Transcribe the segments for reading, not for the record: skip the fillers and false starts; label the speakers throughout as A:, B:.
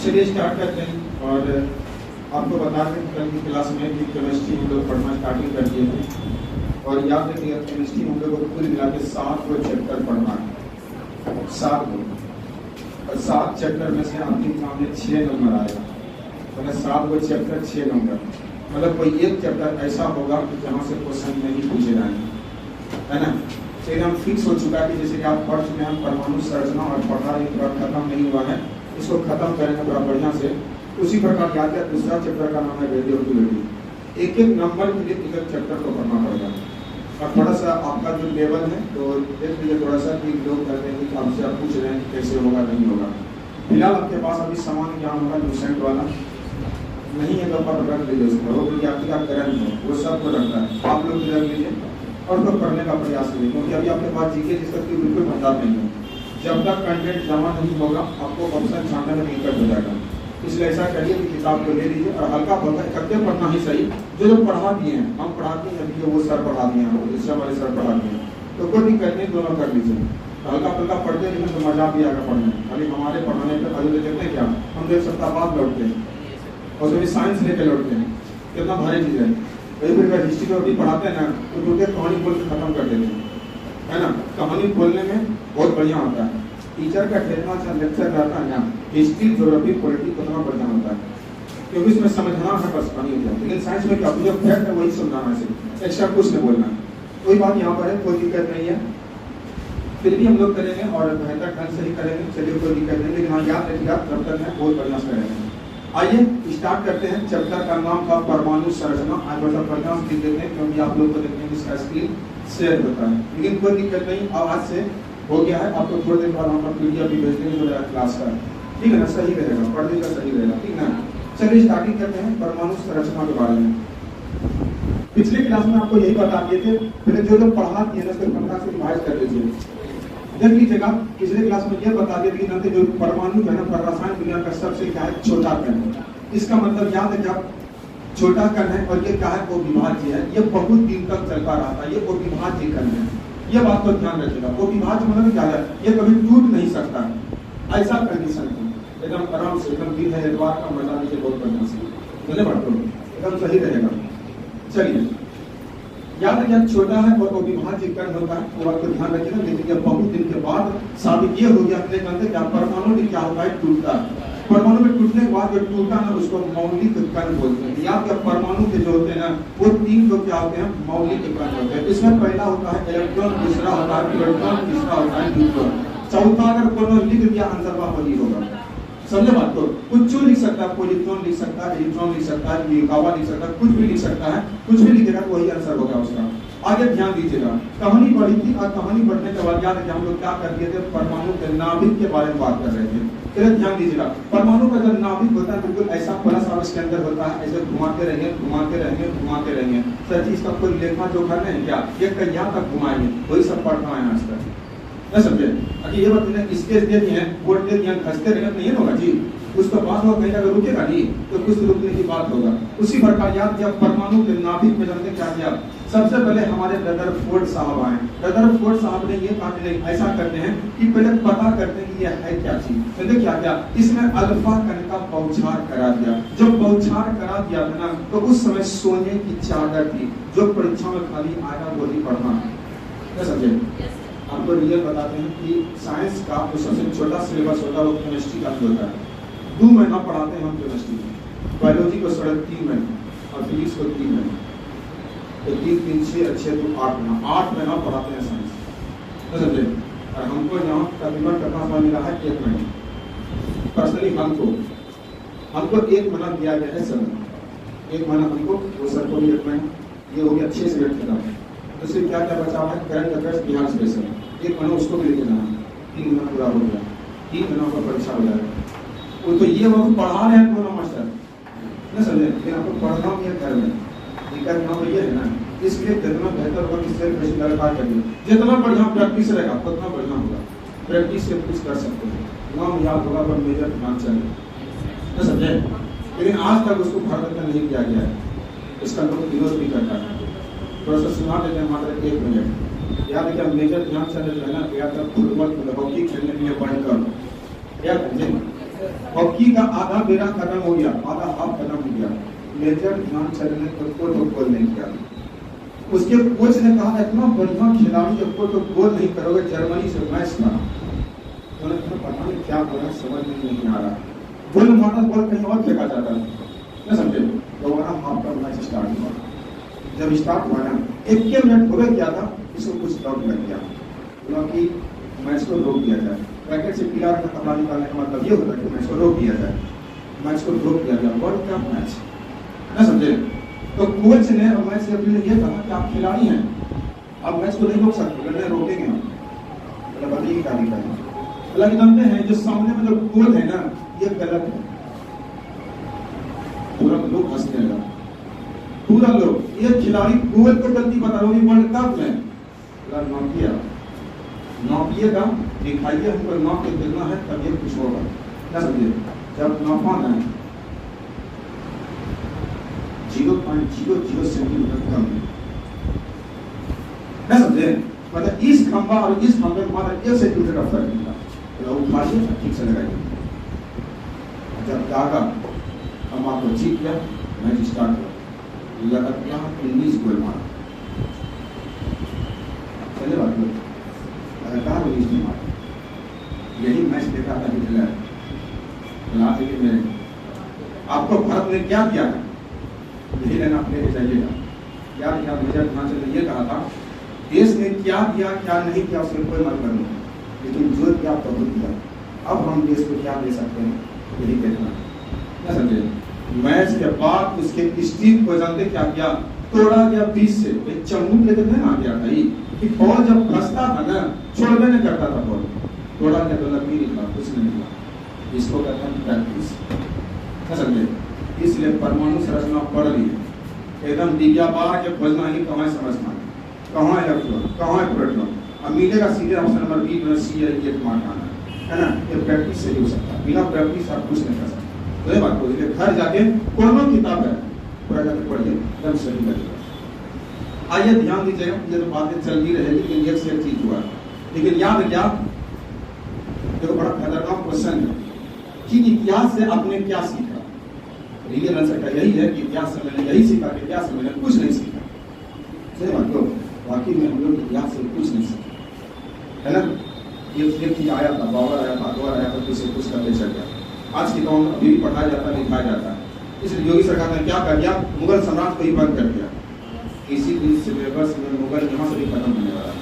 A: चलिए स्टार्ट करते हैं। और आपको बता दें कल की क्लास में भी केमिस्ट्री हम लोग पढ़ना स्टार्टिंग कर दिए थे। और याद रखिएगा केमिस्ट्री हम लोग को कुल मिला के 7 चैप्टर पढ़ना है, 7 और 7 चैप्टर में से आपके एग्जाम में 6 नंबर आएगा। तो 7 चैप्टर 6 नंबर, मतलब कोई एक चैप्टर ऐसा होगा कि जहाँ से क्वेश्चन नहीं पूछे जाएंगे, है ना। तो एकदम फिक्स हो चुका है कि जैसे कि आप पढ़ चुके हैं परमाणु संरचना और पढ़ा एक बार खत्म नहीं हुआ है, इसको खत्म करेंगे बड़ा बढ़िया से। उसी प्रकार याद किया दूसरा चैप्टर का नाम है रेडियोएक्टिविटी। एक एक नंबर के लिए एक चैप्टर को पढ़ना पड़ेगा। और थोड़ा सा आपका जो लेवल है तो देख लीजिए थोड़ा सा कि लोग कहते हैं कि आपसे आप पूछ रहे हैं कि कैसे होगा नहीं होगा। फिलहाल आपके पास अभी सामान्य ज्ञान होगा लूसेंट वाला नहीं है तो पर रख लीजिए उसको, वो विद्यार्थी का करंट है वो सब को रखता है, आप लोग भी रख लीजिए और तो करने का प्रयास करिए। क्योंकि अभी आपके पास जीके जिसका कि बिल्कुल भंडार नहीं है, जब तक कंटेंट जमा नहीं होगा आपको ऑप्शन छानने में दिक्कत हो जाएगा। इसलिए ऐसा करिए कि किताब को ले लीजिए और हल्का फुल्का इकट्ठे पढ़ना ही सही। जो पढ़ा दिए हैं हम पढ़ाते हैं अभी वो सर पढ़ा दिए हैं, दूसरे हमारे सर पढ़ा दिए हैं, तो कोई दिक्कत नहीं, दोनों कर लीजिए। तो हल्का फुल्का पढ़ते रहेंगे तो मजा भी आएगा पढ़ने। खाली हमारे पढ़ाने पर अभी देखते हैं क्या हम 1 सप्ताह बाद लौटते हैं और सभी साइंस लेके लौटते हैं, कितना भारी चीज़ है। कई बार हिस्ट्री में भी पढ़ाते हैं ना तो दूसरे कहानी बोल के खत्म कर देते हैं, है ना। कहानी बोलने में बहुत बढ़िया होता है। टीचर का ठहरना अच्छा लेक्चर रहता है ना, हिस्ट्री ज्योग्राफी पॉलिटिक्स उतना बढ़िया होता है क्योंकि इसमें समझना है बस कहानी होता है। लेकिन साइंस में क्या जो फैक्ट है वही समझाना है, एक्स्ट्रा कुछ नहीं बोलना। कोई बात यहाँ पर है, कोई दिक्कत नहीं है, फिर भी हम लोग करेंगे और बेहतर ढंग से ही करेंगे। चलिए कोई दिक्कत नहीं, लेकिन हाँ याद रखिएगा जब तक है बहुत बढ़िया से करेंगे। आइए स्टार्ट करते हैं। चैप्टर का नाम था परमाणु संरचना। आज बड़ा बढ़िया से लिख देते हैं क्योंकि आप लोग को देखने में इसका स्क्रीन शेयर होता है, लेकिन कोई दिक्कत नहीं, आवाज से हो गया है। आपको थोड़ी देर बाद हम पीडीएफ भी भेज देंगे जो क्लास का, ठीक है ना, सही रहेगा, पढ़ने का सही रहेगा, ठीक ना। चलिए स्टार्टिंग करते हैं परमाणु संरचना के बारे में। पिछले क्लास में आपको यही बता दिए थे, पहले जो लोग पढ़ा दिए ना उसको 15 से रिवाइज कर लीजिए। देख लीजिएगा पिछले क्लास में यह बता दिया कि जो परमाणु जो है ना रसायन विज्ञान का सबसे क्या है छोटा कण है। इसका मतलब याद है क्या, छोटा कण है और ये क्या है अविभाज्य है, ये बहुत दिन तक चलता रहता है, ये अविभाज्य कण है। ये बात तो ध्यान रखिएगा, अविभाज्य मतलब क्या है, ये कभी टूट नहीं सकता, ऐसा कंडीशन है। एकदम आराम से एकदम दिन है एतवार का मजा लीजिए बहुत बढ़िया से, एकदम सही रहेगा। चलिए याद रखिए छोटा है और अविभाज्य कण होता है, वो बात को ध्यान रखिएगा। लेकिन जब बहुत दिन के बाद साबित ये हो गया क्या परमाणु में क्या होता है टूटता है। परमाणु में टूटने के बाद जो टूटा ना उसको मौलिक कण बोलते हैं। याद क्या परमाणु के जो होते हैं ना वो 3 तो क्या होते हैं मौलिक कण होते हैं। इसमें पहला होता है इलेक्ट्रॉन, दूसरा होता है प्रोटॉन, तीसरा होता है न्यूट्रॉन, चौथा अगर कोनो लिख दिया आंसर वही होगा। समझे बात को, कुछ लिख सकता है, पॉलिट्रॉन लिख सकता है, इलेक्ट्रॉन लिख सकता है, न्यूकावा लिख सकता है, कुछ भी लिख सकता है, कुछ भी लिखेगा तो वही आंसर होगा उसका। आगे ध्यान दीजिएगा, कहानी बढ़ी थी और कहानी बढ़ने के बाद याद है हम लोग क्या कर दिए थे, परमाणु के नाभिक के बारे में बात कर रहे थे। फिर ध्यान दीजिएगा परमाणु का जब नाभिक होता है बिल्कुल ऐसा प्लस अब इसके अंदर होता है, ऐसे घुमाते रहेंगे घुमाते रहेंगे घुमाते रहेंगे। सर जी इसका कोई लेखा जोखा नहीं क्या, ये कहीं तक घुमाएंगे वही सब पढ़ना है आज तक, न समझे। अभी ये बात स्केच दे दिए हैं, बोर्ड दे दिए हैं, खसते रहेंगे नहीं होगा जी, उसका बात होगा कहीं अगर रुकेगा नहीं तो कुछ रुकने की बात होगा। उसी प्रकार याद किया परमाणु के नाभिक में जानते क्या किया, सबसे पहले हमारे रदरफोर्ड साहब आए। रदरफोर्ड साहब ने ये कहा नहीं ऐसा करते हैं कि पहले पता करते हैं कि ये है क्या चीज। तो क्या क्या इसमें अल्फा कण का बौछार करा दिया। जब बौछार करा दिया था ना तो उस समय सोने की चादर थी, जो परीक्षा में खाली आएगा वही पढ़ना, समझे। आपको रियल बताते हैं कि साइंस का जो सबसे छोटा सिलेबस होता है वो केमिस्ट्री का होता है। 2 महीना पढ़ाते हैं हम केमिस्ट्री, बायोलॉजी को 3.5 महीने और फिजिक्स को 3 महीने, तो 3 3 6 अच्छे तो 8 महीना पढ़ाते हैं साइंस, समझे। और हमको यहाँ तकरीबन कितना समय मिला है 1 महीना। पर्सनली हमको 1 महीना दिया गया है सर, 1 महीना हमको, वो सर को भी 1 महीना, ये हो गया 6 से 8 खत्म। तो सिर्फ क्या क्या बचा है करंट अफेयर्स बिहार स्पेशल, 1 महीना उसको भी लेके जाना, 3 महीना पूरा हो गया, 3 महीना का परीक्षा हो जाएगा। वो तो ये वो पढ़ा रहे हैं दोनों मास्टर, न समझे, लेकिन आपको पढ़ना भी है घर में, दिक्कत यहाँ पर ये है ना। इसलिए जितना बेहतर होगा कि सेल्फ रेसिंग लगातार करिए, जितना बढ़िया प्रैक्टिस रहेगा उतना बढ़िया होगा। प्रैक्टिस से कुछ कर सकते हैं, नाम याद होगा पर मेजर ध्यान चाहिए, न समझे। लेकिन आज तक उसको भारत में नहीं किया गया है, इसका लोग विरोध भी करता है। थोड़ा सा सुना देते हैं मात्र 1 मिनट। याद है मेजर ध्यान से रहना, या तक फुटबॉल हॉकी खेलने के लिए बढ़कर याद है हॉकी का आधा बेड़ा खत्म हो गया, आधा हाफ खत्म हो गया, मेजर ध्यानचंद ने खुद को तो गोल नहीं किया। उसके कोच ने कहा इतना बढ़िया खिलाड़ी को तो गोल नहीं करोगे, जर्मनी से मैच था, उन्होंने कहा पता नहीं क्या हो रहा है, समझ में नहीं आ रहा, गोल मारना बॉल कहीं और फेंका जाता है, न समझे। दोबारा हाफ का मैच स्टार्ट हुआ। जब स्टार्ट हुआ ना, 1 मिनट हो गया था, इसको कुछ डाउट लग गया, बोला कि मैच को रोक दिया जाए। रैकेट से पीला का कपड़ा निकालने का मतलब ये होता है कि मैच को रोक दिया जाए, मैच को रोक दिया जाए, वर्ल्ड कप मैच, न समझे। तो कोच ने और मैच रेफरी ने ये कहा कि आप खिलाड़ी हैं, आप मैच को नहीं रोक सकते, लड़ने रोकेंगे हम। मतलब बताइए क्या लिखा है, हालांकि जानते हैं जो सामने में जो गोल है ना, ये गलत है। पूरा लोग हंसने लगा, पूरा लोग, ये खिलाड़ी गोल को गलती बता रहे हो वर्ल्ड कप में, नौकिएगा, दिखाइए हमको नौक के देना है, तब ये कुछ होगा, क्या समझिए। जब नौका है 0.00 सेंटीमीटर कम है, क्या समझे, मतलब इस खंभा और इस खंभे में मात्र 1 सेंटीमीटर का फर्क मिला, तो उठाइए ठीक से लगाइए। जब दागा हम आपको जीत गया, मैच स्टार्ट हुआ, लगातार 19 गोल मारा, चले बात लो, लगातार 19 गोल मारा, यही मैच देखा था हिटलर, मेरे आपको भारत ने क्या किया है, यही लेना आप लेके जाइएगा। यार क्या मेजर ध्यानचंद ने ये कहा था, देश ने क्या किया क्या नहीं किया उसमें कोई मतलब नहीं, लेकिन जो किया बहुत किया, अब हम देश को क्या दे सकते हैं, यही देखना, क्या समझे। मैच के बाद उसके स्टीव को जानते क्या किया, तोड़ा गया बीच से, एक चम्मू लेकर नहीं आ गया था कि बॉल जब फंसता था ना, छोड़ने नहीं करता था बॉल, तोड़ा गया तो लग नहीं निकला, कुछ नहीं निकला, इसको कहते हैं प्रैक्टिस, क्या समझे। इसलिए परमाणु संरचना पढ़ ली, एकदम दिव्या बार के खोजना ही कहाँ समझना, कहाँ इलेक्ट्रॉन, कहाँ प्रोटॉन, अब मिलेगा सीधे ऑप्शन नंबर बी में सी है, ये मारना है ना, ये प्रैक्टिस से ही हो सकता है, बिना प्रैक्टिस आप कुछ नहीं कर सकते। तो ये बात को घर जाके कोनो किताब है पूरा जाके पढ़िए, एकदम सही लगेगा। आइए ध्यान दीजिएगा, ये तो बातें चल ही रहेगी, लेकिन एक से एक चीज हुआ, लेकिन याद है क्या, देखो बड़ा खतरनाक क्वेश्चन है कि इतिहास से आपने क्या सीखा। रियल आंसर का यही है कि इतिहास से मैंने यही सीखा कि इतिहास से मैंने कुछ नहीं सीखा। सही बात तो वाकई में हम लोग इतिहास से कुछ नहीं सीखे, है ना। ये चीज आया था, बाबर आया था, अकबर आया था, किसी कुछ करते चल गया। आज के गाँव में अभी भी पढ़ाया जाता है, लिखाया जाता है। इसलिए योगी सरकार ने क्या कर दिया, मुगल सम्राट को ही बंद कर दिया। इसी दिन सिलेबस में मुगल यहाँ से भी खत्म होने वाला है,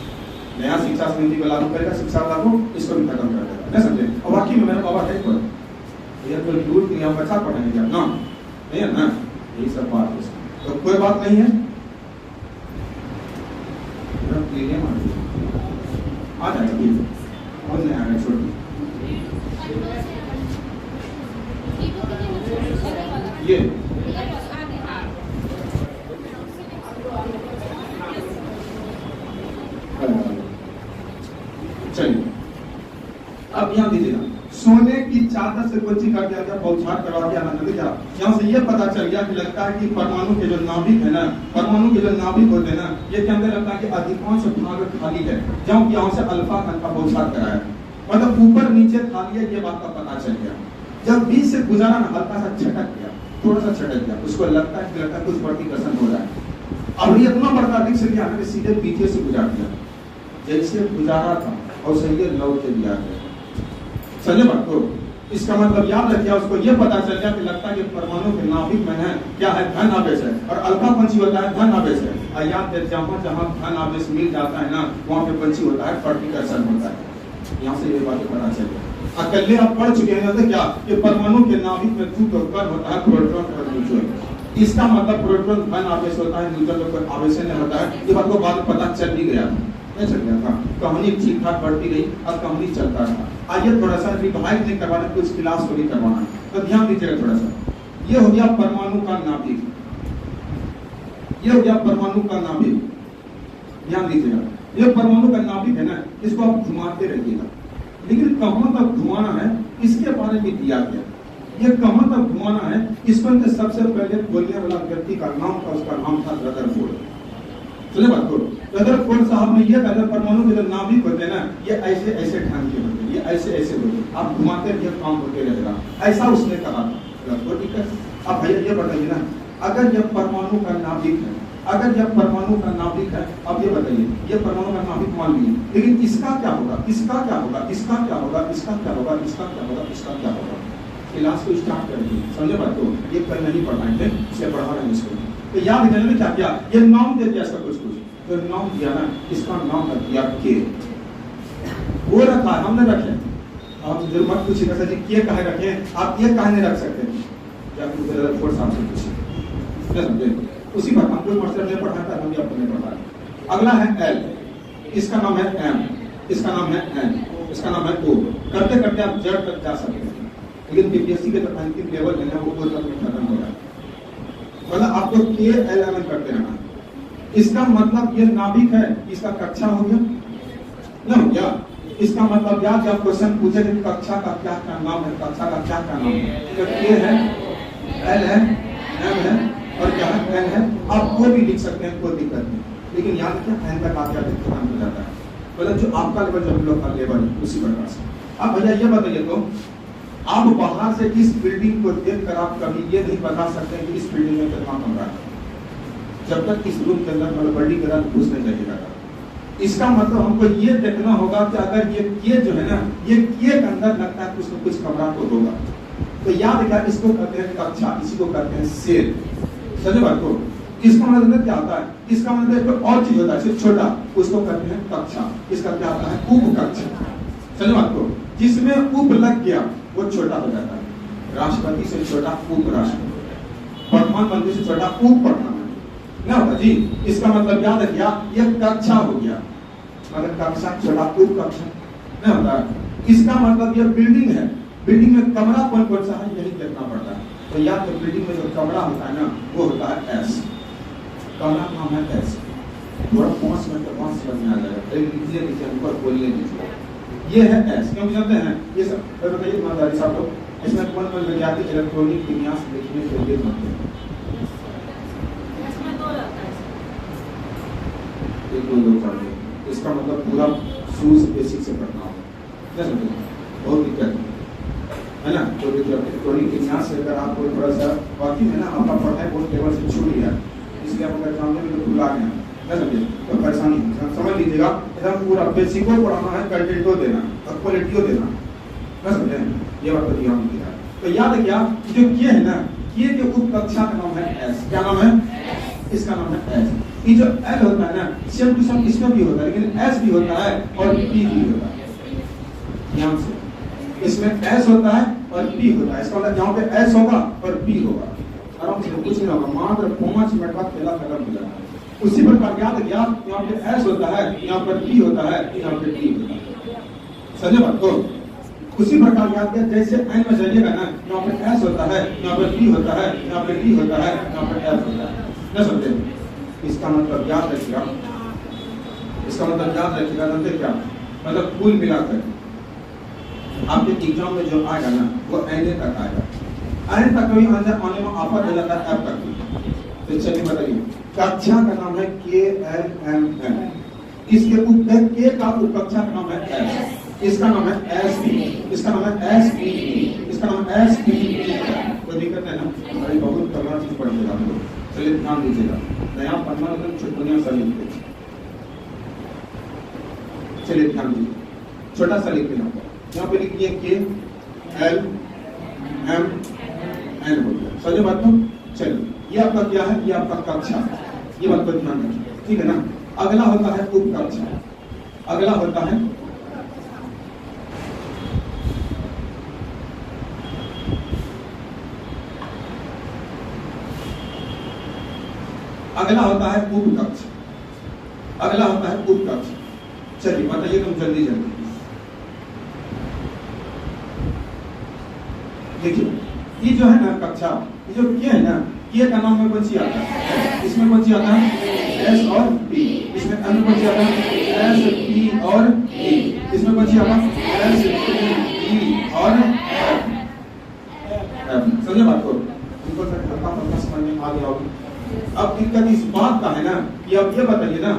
A: नया शिक्षा समिति को लागू करेगा, शिक्षा लागू इसको भी खत्म कर देगा, नहीं समझे। और वाकई में मेरा बाबा है कोई दूर के यहाँ बच्चा पढ़ाने क्या ना, नहीं है ना, यही सब बात है। तो कोई बात नहीं है, आ जाएगा, और नहीं आएगा, छोटी ये चलिए अब यहाँ दीजिएगा, सोने की चादर से कोई चीज कर दिया गया, बौछार करवा दिया, आनंद दिया। यहाँ से ये पता चल गया कि लगता है कि परमाणु के जो नाभिक है ना, परमाणु के जो नाभिक होते हैं ना, ये क्या लगता है कि अधिकांश भाग खाली है, जब यहाँ से अल्फा कण का बौछार कराया, मतलब ऊपर नीचे खाली है, ये बात का पता चल गया। जब बीच से गुजारा ना, हल्का सा छटक गया, थोड़ा सा छटक गया, उसको लगता है कि कुछ प्रतिकर्षण हो रहा है। अब ये इतना बड़ा अधिक से लिया सीधे पीछे से गुजार दिया, जैसे गुजारा था और सही लौट के दिया गया। समझे बात को, इसका मतलब याद रखिए, उसको ये पता चल गया कि लगता है कि परमाणु के नाभिक में है क्या है, धन आवेश है, और अल्फा पंछी होता है धन आवेश है। और याद है जहाँ जहाँ धन आवेश मिल जाता है ना, वहाँ पे पंछी होता है, प्रतिकर्षण होता है। यहाँ से ये बातें पता चल गया। अकेले आप पढ़ चुके हैं क्या कि परमाणु के नाभिक में 2 कण होता है, प्रोटॉन और न्यूट्रॉन। इसका मतलब प्रोटॉन धन आवेश होता है, न्यूट्रॉन आवेश नहीं होता है। ये बात को बाद में पता चल भी गया, नहीं चल गया था, कहानी ठीक ठाक बढ़ती गई, अब कहानी चलता रहा। आइए थोड़ा सा रिवाइज नहीं करवाना, कुछ क्लास को भी करवाना है, तो ध्यान दीजिएगा थोड़ा सा। ये हो गया परमाणु का नाभिक, ये हो गया परमाणु का नाभिक, ध्यान दीजिएगा। ये परमाणु का नाभिक है ना, इसको आप घुमाते रहिएगा, लेकिन कहां तक घुमाना है इसके बारे में दिया गया। ये कहां तक घुमाना है, इसको सबसे पहले बोलने वाला व्यक्ति का नाम था, उसका नाम था रदरफोर्ड। सुने बात को, रदरफोर्ड साहब ने ये कहा परमाणु के जो नाभिक होते हैं ना, ये ऐसे ऐसे ढंग के होते हैं, ये ऐसे ऐसे बोलो, आप घुमाते रहिए काम होते रहेगा, ऐसा उसने कहा था। तो ठीक है, अब भैया ये बताइए ना, अगर यह परमाणु का नाभिक है, अगर यह परमाणु का नाभिक है, अब ये बताइए ये परमाणु का नाभिक मान लिए, लेकिन इसका क्या होगा, इसका क्या होगा, इसका क्या होगा, इसका क्या होगा, इसका क्या होगा, इसका क्या होगा। क्लास को स्टार्ट कर दिए, समझे बात को, ये कल नहीं पढ़ाएंगे, इसलिए पढ़ा रहे हैं इसको। तो याद रखने में क्या किया, ये नाम दे दिया इसका कुछ कुछ, तो नाम दिया ना, इसका नाम रख दिया के, वो रखा हमने रखे। आप जरूर मत पूछिए कैसे जी के कहे रखे, आप ये कहे नहीं रख सकते, या फोर्स आपसे पूछिए, समझे। उसी पर हम कोई मास्टर नहीं पढ़ाता, हम भी आपको नहीं पढ़ा। अगला है एल, इसका नाम है एम, इसका नाम है एन, इसका नाम है ओ। करते करते आप जेड तक जा सकते हैं, लेकिन बीपीएससी के तक अंतिम लेवल है ना, वो कोई तक खत्म हो जाए, मतलब आपको के एल एम करते रहना। इसका मतलब ये नाभिक है, इसका कक्षा हो गया ना, हो गया। इसका मतलब याद जब क्वेश्चन पूछे कि कक्षा का क्या क्या नाम है, कक्षा का क्या क्या नाम है, तो के है, एल है, एम है और क्या है, एन है। आप कोई भी लिख सकते हैं, कोई दिक्कत नहीं, लेकिन याद क्या एन तक आके खत्म हो जाता है, मतलब जो आपका लेवल जो हम लोग का लेवल उसी प्रकार से। अब भैया ये बताइए, तो आप बाहर से इस बिल्डिंग को देखकर आप कभी ये नहीं बता सकते कि इस बिल्डिंग में कितना कमरा है, जब तक इस रूम के अंदर मतलब बिल्डिंग के अंदर घुस नहीं जाइएगा। इसका मतलब हमको ये देखना होगा कि अगर ये जो है ना, ये के अंदर लगता है कुछ न कुछ कमरा तो होगा। तो याद क्या, इसको कहते हैं कक्षा, इसी को कहते हैं सेल, समझे बात को। इसका मतलब क्या होता है, इसका मतलब और चीज होता है सिर्फ छोटा, उसको कहते हैं कक्षा। इसका क्या होता है, उप कक्षा, समझे बात को। जिसमें उप लग गया वो छोटा हो जाता है। राष्ट्रपति से छोटा उप राष्ट्रपति, प्रधानमंत्री से छोटा उप प्रधानमंत्री ना होता जी। इसका मतलब याद रखिए, ये कक्षा हो गया, मतलब कक्षा छोटा उप कक्षा ना होता है। इसका मतलब ये बिल्डिंग है, बिल्डिंग में कमरा कौन कौन सा है यही देखना पड़ता है। तो याद तो बिल्डिंग में जो कमरा होता है ना, वो होता है एस, कमरा का नाम है एस। थोड़ा 5 मिनट के बाद समझ में आ जाएगा, लीजिए नीचे ऊपर बोलिए नीचे, ये है एस। क्यों जानते हैं ये सब, तो बताइए ईमानदारी साहब लोग, इसमें कौन कौन विद्यार्थी इलेक्ट्रॉनिक विन्यास देखने के लिए बनते हैं? इसका मतलब पूरा शुरू से बेसिक से पढ़ना होगा, बहुत दिक्कत है ना। तो इलेक्ट्रॉनिक विन्यास से अगर आपको थोड़ा सा बाकी है ना, आपका पढ़ाई बहुत लेवल से छूट गया, इसलिए आप अगर सामने में भूला गया ना, समझे तो परेशानी समझ लीजिएगा। एकदम पूरा बेसिको पढ़ाना है, कंटेंटो देना और क्वालिटियो देना, ना समझे, ये बात तो ध्यान दिया। तो याद क्या, जो ये है ना, ये जो उप कक्षा का नाम है एस, क्या नाम है, इसका नाम है एस। ये जो एल होता है ना, सेम टू सेम इसमें भी होता है, लेकिन एस भी होता है और पी भी होता है। ध्यान से, इसमें एस होता है और पी होता है। इसका मतलब यहाँ पे एस होगा और पी होगा, आराम से कुछ नहीं होगा, मात्र 5 मिनट बाद खेला खत्म हो जाएगा। उसी प्रकार याद रखिए, यहाँ पे एस होता है, यहाँ पर पी होता है, यहाँ पे टी होता है, समझे बात को। उसी प्रकार याद किया, जैसे एन में जाइएगा ना, यहाँ पे एस होता है, यहाँ पे पी होता है, यहाँ पे टी होता है, यहाँ पे एफ होता है, ना समझे। इसका मतलब याद रखिएगा, इसका मतलब याद रखिएगा, जानते क्या मतलब, कुल मिलाकर आपके एग्जाम में जो आएगा ना, वो एन तक आएगा। एन तक कभी आने में ऑफर हो जाता है एफ तक। तो चलिए बताइए, कक्षा का नाम है के एल एम एन, इसके ऊपर के का उपकक्षा का नाम है एस, इसका नाम है एस पी, इसका नाम है एस पी, इसका नाम है एस पी। कोई दिक्कत है ना, अरे बहुत करना चीज पढ़िएगा आप लोग, चलिए ध्यान दीजिएगा, नया पढ़ना मतलब छुट्टियां सा लिख दीजिए, चलिए ध्यान दीजिए, छोटा सा लिख देना, यहाँ पे लिखिए के एल एम एन हो गया, समझे बात को। चलिए ये आपका क्या है, ये आपका कक्षा, ये बात को ध्यान रखिए, ठीक है ना। अगला होता है उप कक्षा, अगला होता है उप कक्ष, अगला होता है उप कक्ष। चलिए बताइए तुम जल्दी जल्दी, देखिए ये जो है ना कक्षा, ये जो के है ना, के का नाम में कौन सी आता है, इसमें कौन सी आता है एस और पी, इसमें एन कौन सी आता है एस पी और ई, इसमें कौन सी आता है एस पी ई और एफ। समझे बात को, इनको हल्का समझ में आ गया होगा। अब दिक्कत इस बात का है ना कि अब ये बताइए ना,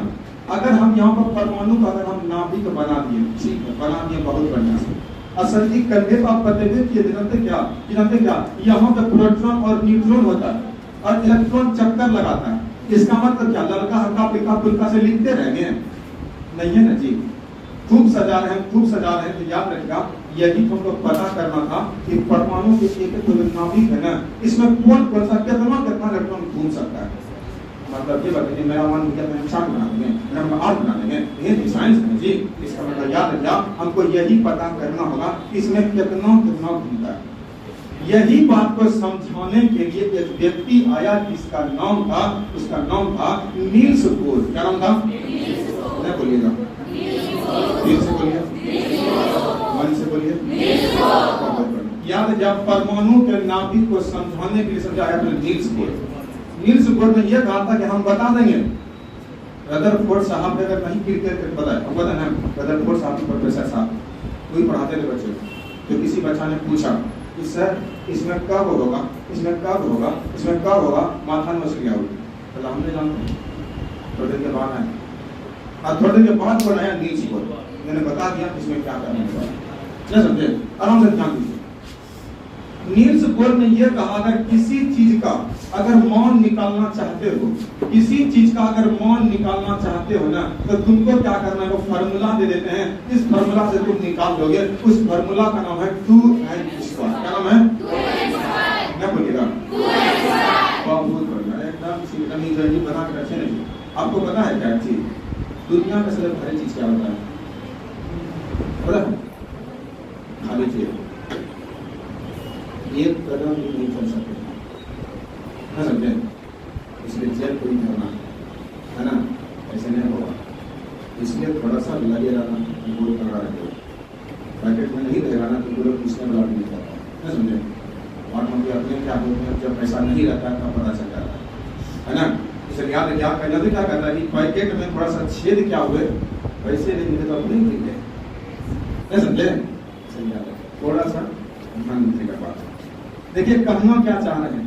A: अगर हम यहाँ पर परमाणु का अगर हम नाभिक बना दिए, ठीक है बना दिए बहुत बढ़िया से, असल जी कंधे पर आप पते हुए कि जानते क्या यहाँ पे प्रोटॉन और न्यूट्रॉन होता है और इलेक्ट्रॉन चक्कर लगाता है। इसका मतलब क्या लड़का हल्का फुल्का फुल्का से लिखते रहेंगे? नहीं है ना जी, खूब सजा रहे हैं। तो याद रखिएगा, यही तुमको पता करना था कि परमाणु के एक नाभिक है ना, इसमें कौन कौन सा कितना इलेक्ट्रॉन घूम सकता है। मतलब ये बताइए, मेरा मन मुझे मैं 4 बना देंगे, मेरा 8 बना देंगे, ये साइंस है जी। इसका मतलब याद रखिए, हमको यही पता करना होगा कि इसमें कितना घूमता है। यही बात को समझाने के लिए एक व्यक्ति आया जिसका नाम था, उसका नाम था नील्स बोर। क्या नाम था? नहीं बोलिएगा, दिल से बोलिए, मन से बोलिए। याद, जब परमाणु के नाभिक को समझाने के लिए समझाया तो नील्स बोर ने यह कहा था कि हम बता देंगे। रदरफोर्ड साहब ने अगर नहीं क्लियर बताया, हम बता ना, रदरफोर्ड साहब प्रोफेसर साहब वही पढ़ाते थे बच्चे। तो किसी बच्चा ने पूछा कि सर इसमें कब होगा, माथा में मछली होगी। तो हमने जानते थोड़ी देर के बाद आए और थोड़ी देर के बाद बनाया नील्स बोर। मैंने बता दिया इसमें क्या करना है, क्या समझे? आराम से ध्यान दीजिए। नील्स बोर ने यह कहा, अगर किसी चीज का अगर मान निकालना चाहते हो ना, तो तुमको क्या करना है, वो फार्मूला दे देते हैं। इस फार्मूला से तुम निकाल दोगे, उस फार्मूला का नाम है 2n²। क्या नाम है? क्या बोलिएगा? बहुत बढ़िया, एकदम इजी बना के रखे। नहीं, आपको पता है क्या चीज दुनिया में सबसे भारी चीज क्या होता है? खाली चीज, एक कदम भी नहीं चल सकते, ना समझे? इसलिए जेल कोई करना है ना, ऐसे नहीं होगा। इसलिए थोड़ा सा लगे रहना, गोल कर रहा है, पैकेट में नहीं रहेगा ना तो पूरे पूछने वाला नहीं जाता है, ना समझे? और हम भी अपने क्या बोलते हैं, जब पैसा नहीं रहता है तब पता चल जाता है ना। इसलिए याद है, क्या कहना तो क्या कहता है कि पैकेट में थोड़ा सा छेद क्या हुए, पैसे नहीं मिले तो अब नहीं मिले, ना समझे? थोड़ा सा ध्यान दीजिएगा बात। देखिए कहना क्या चाह रहे हैं,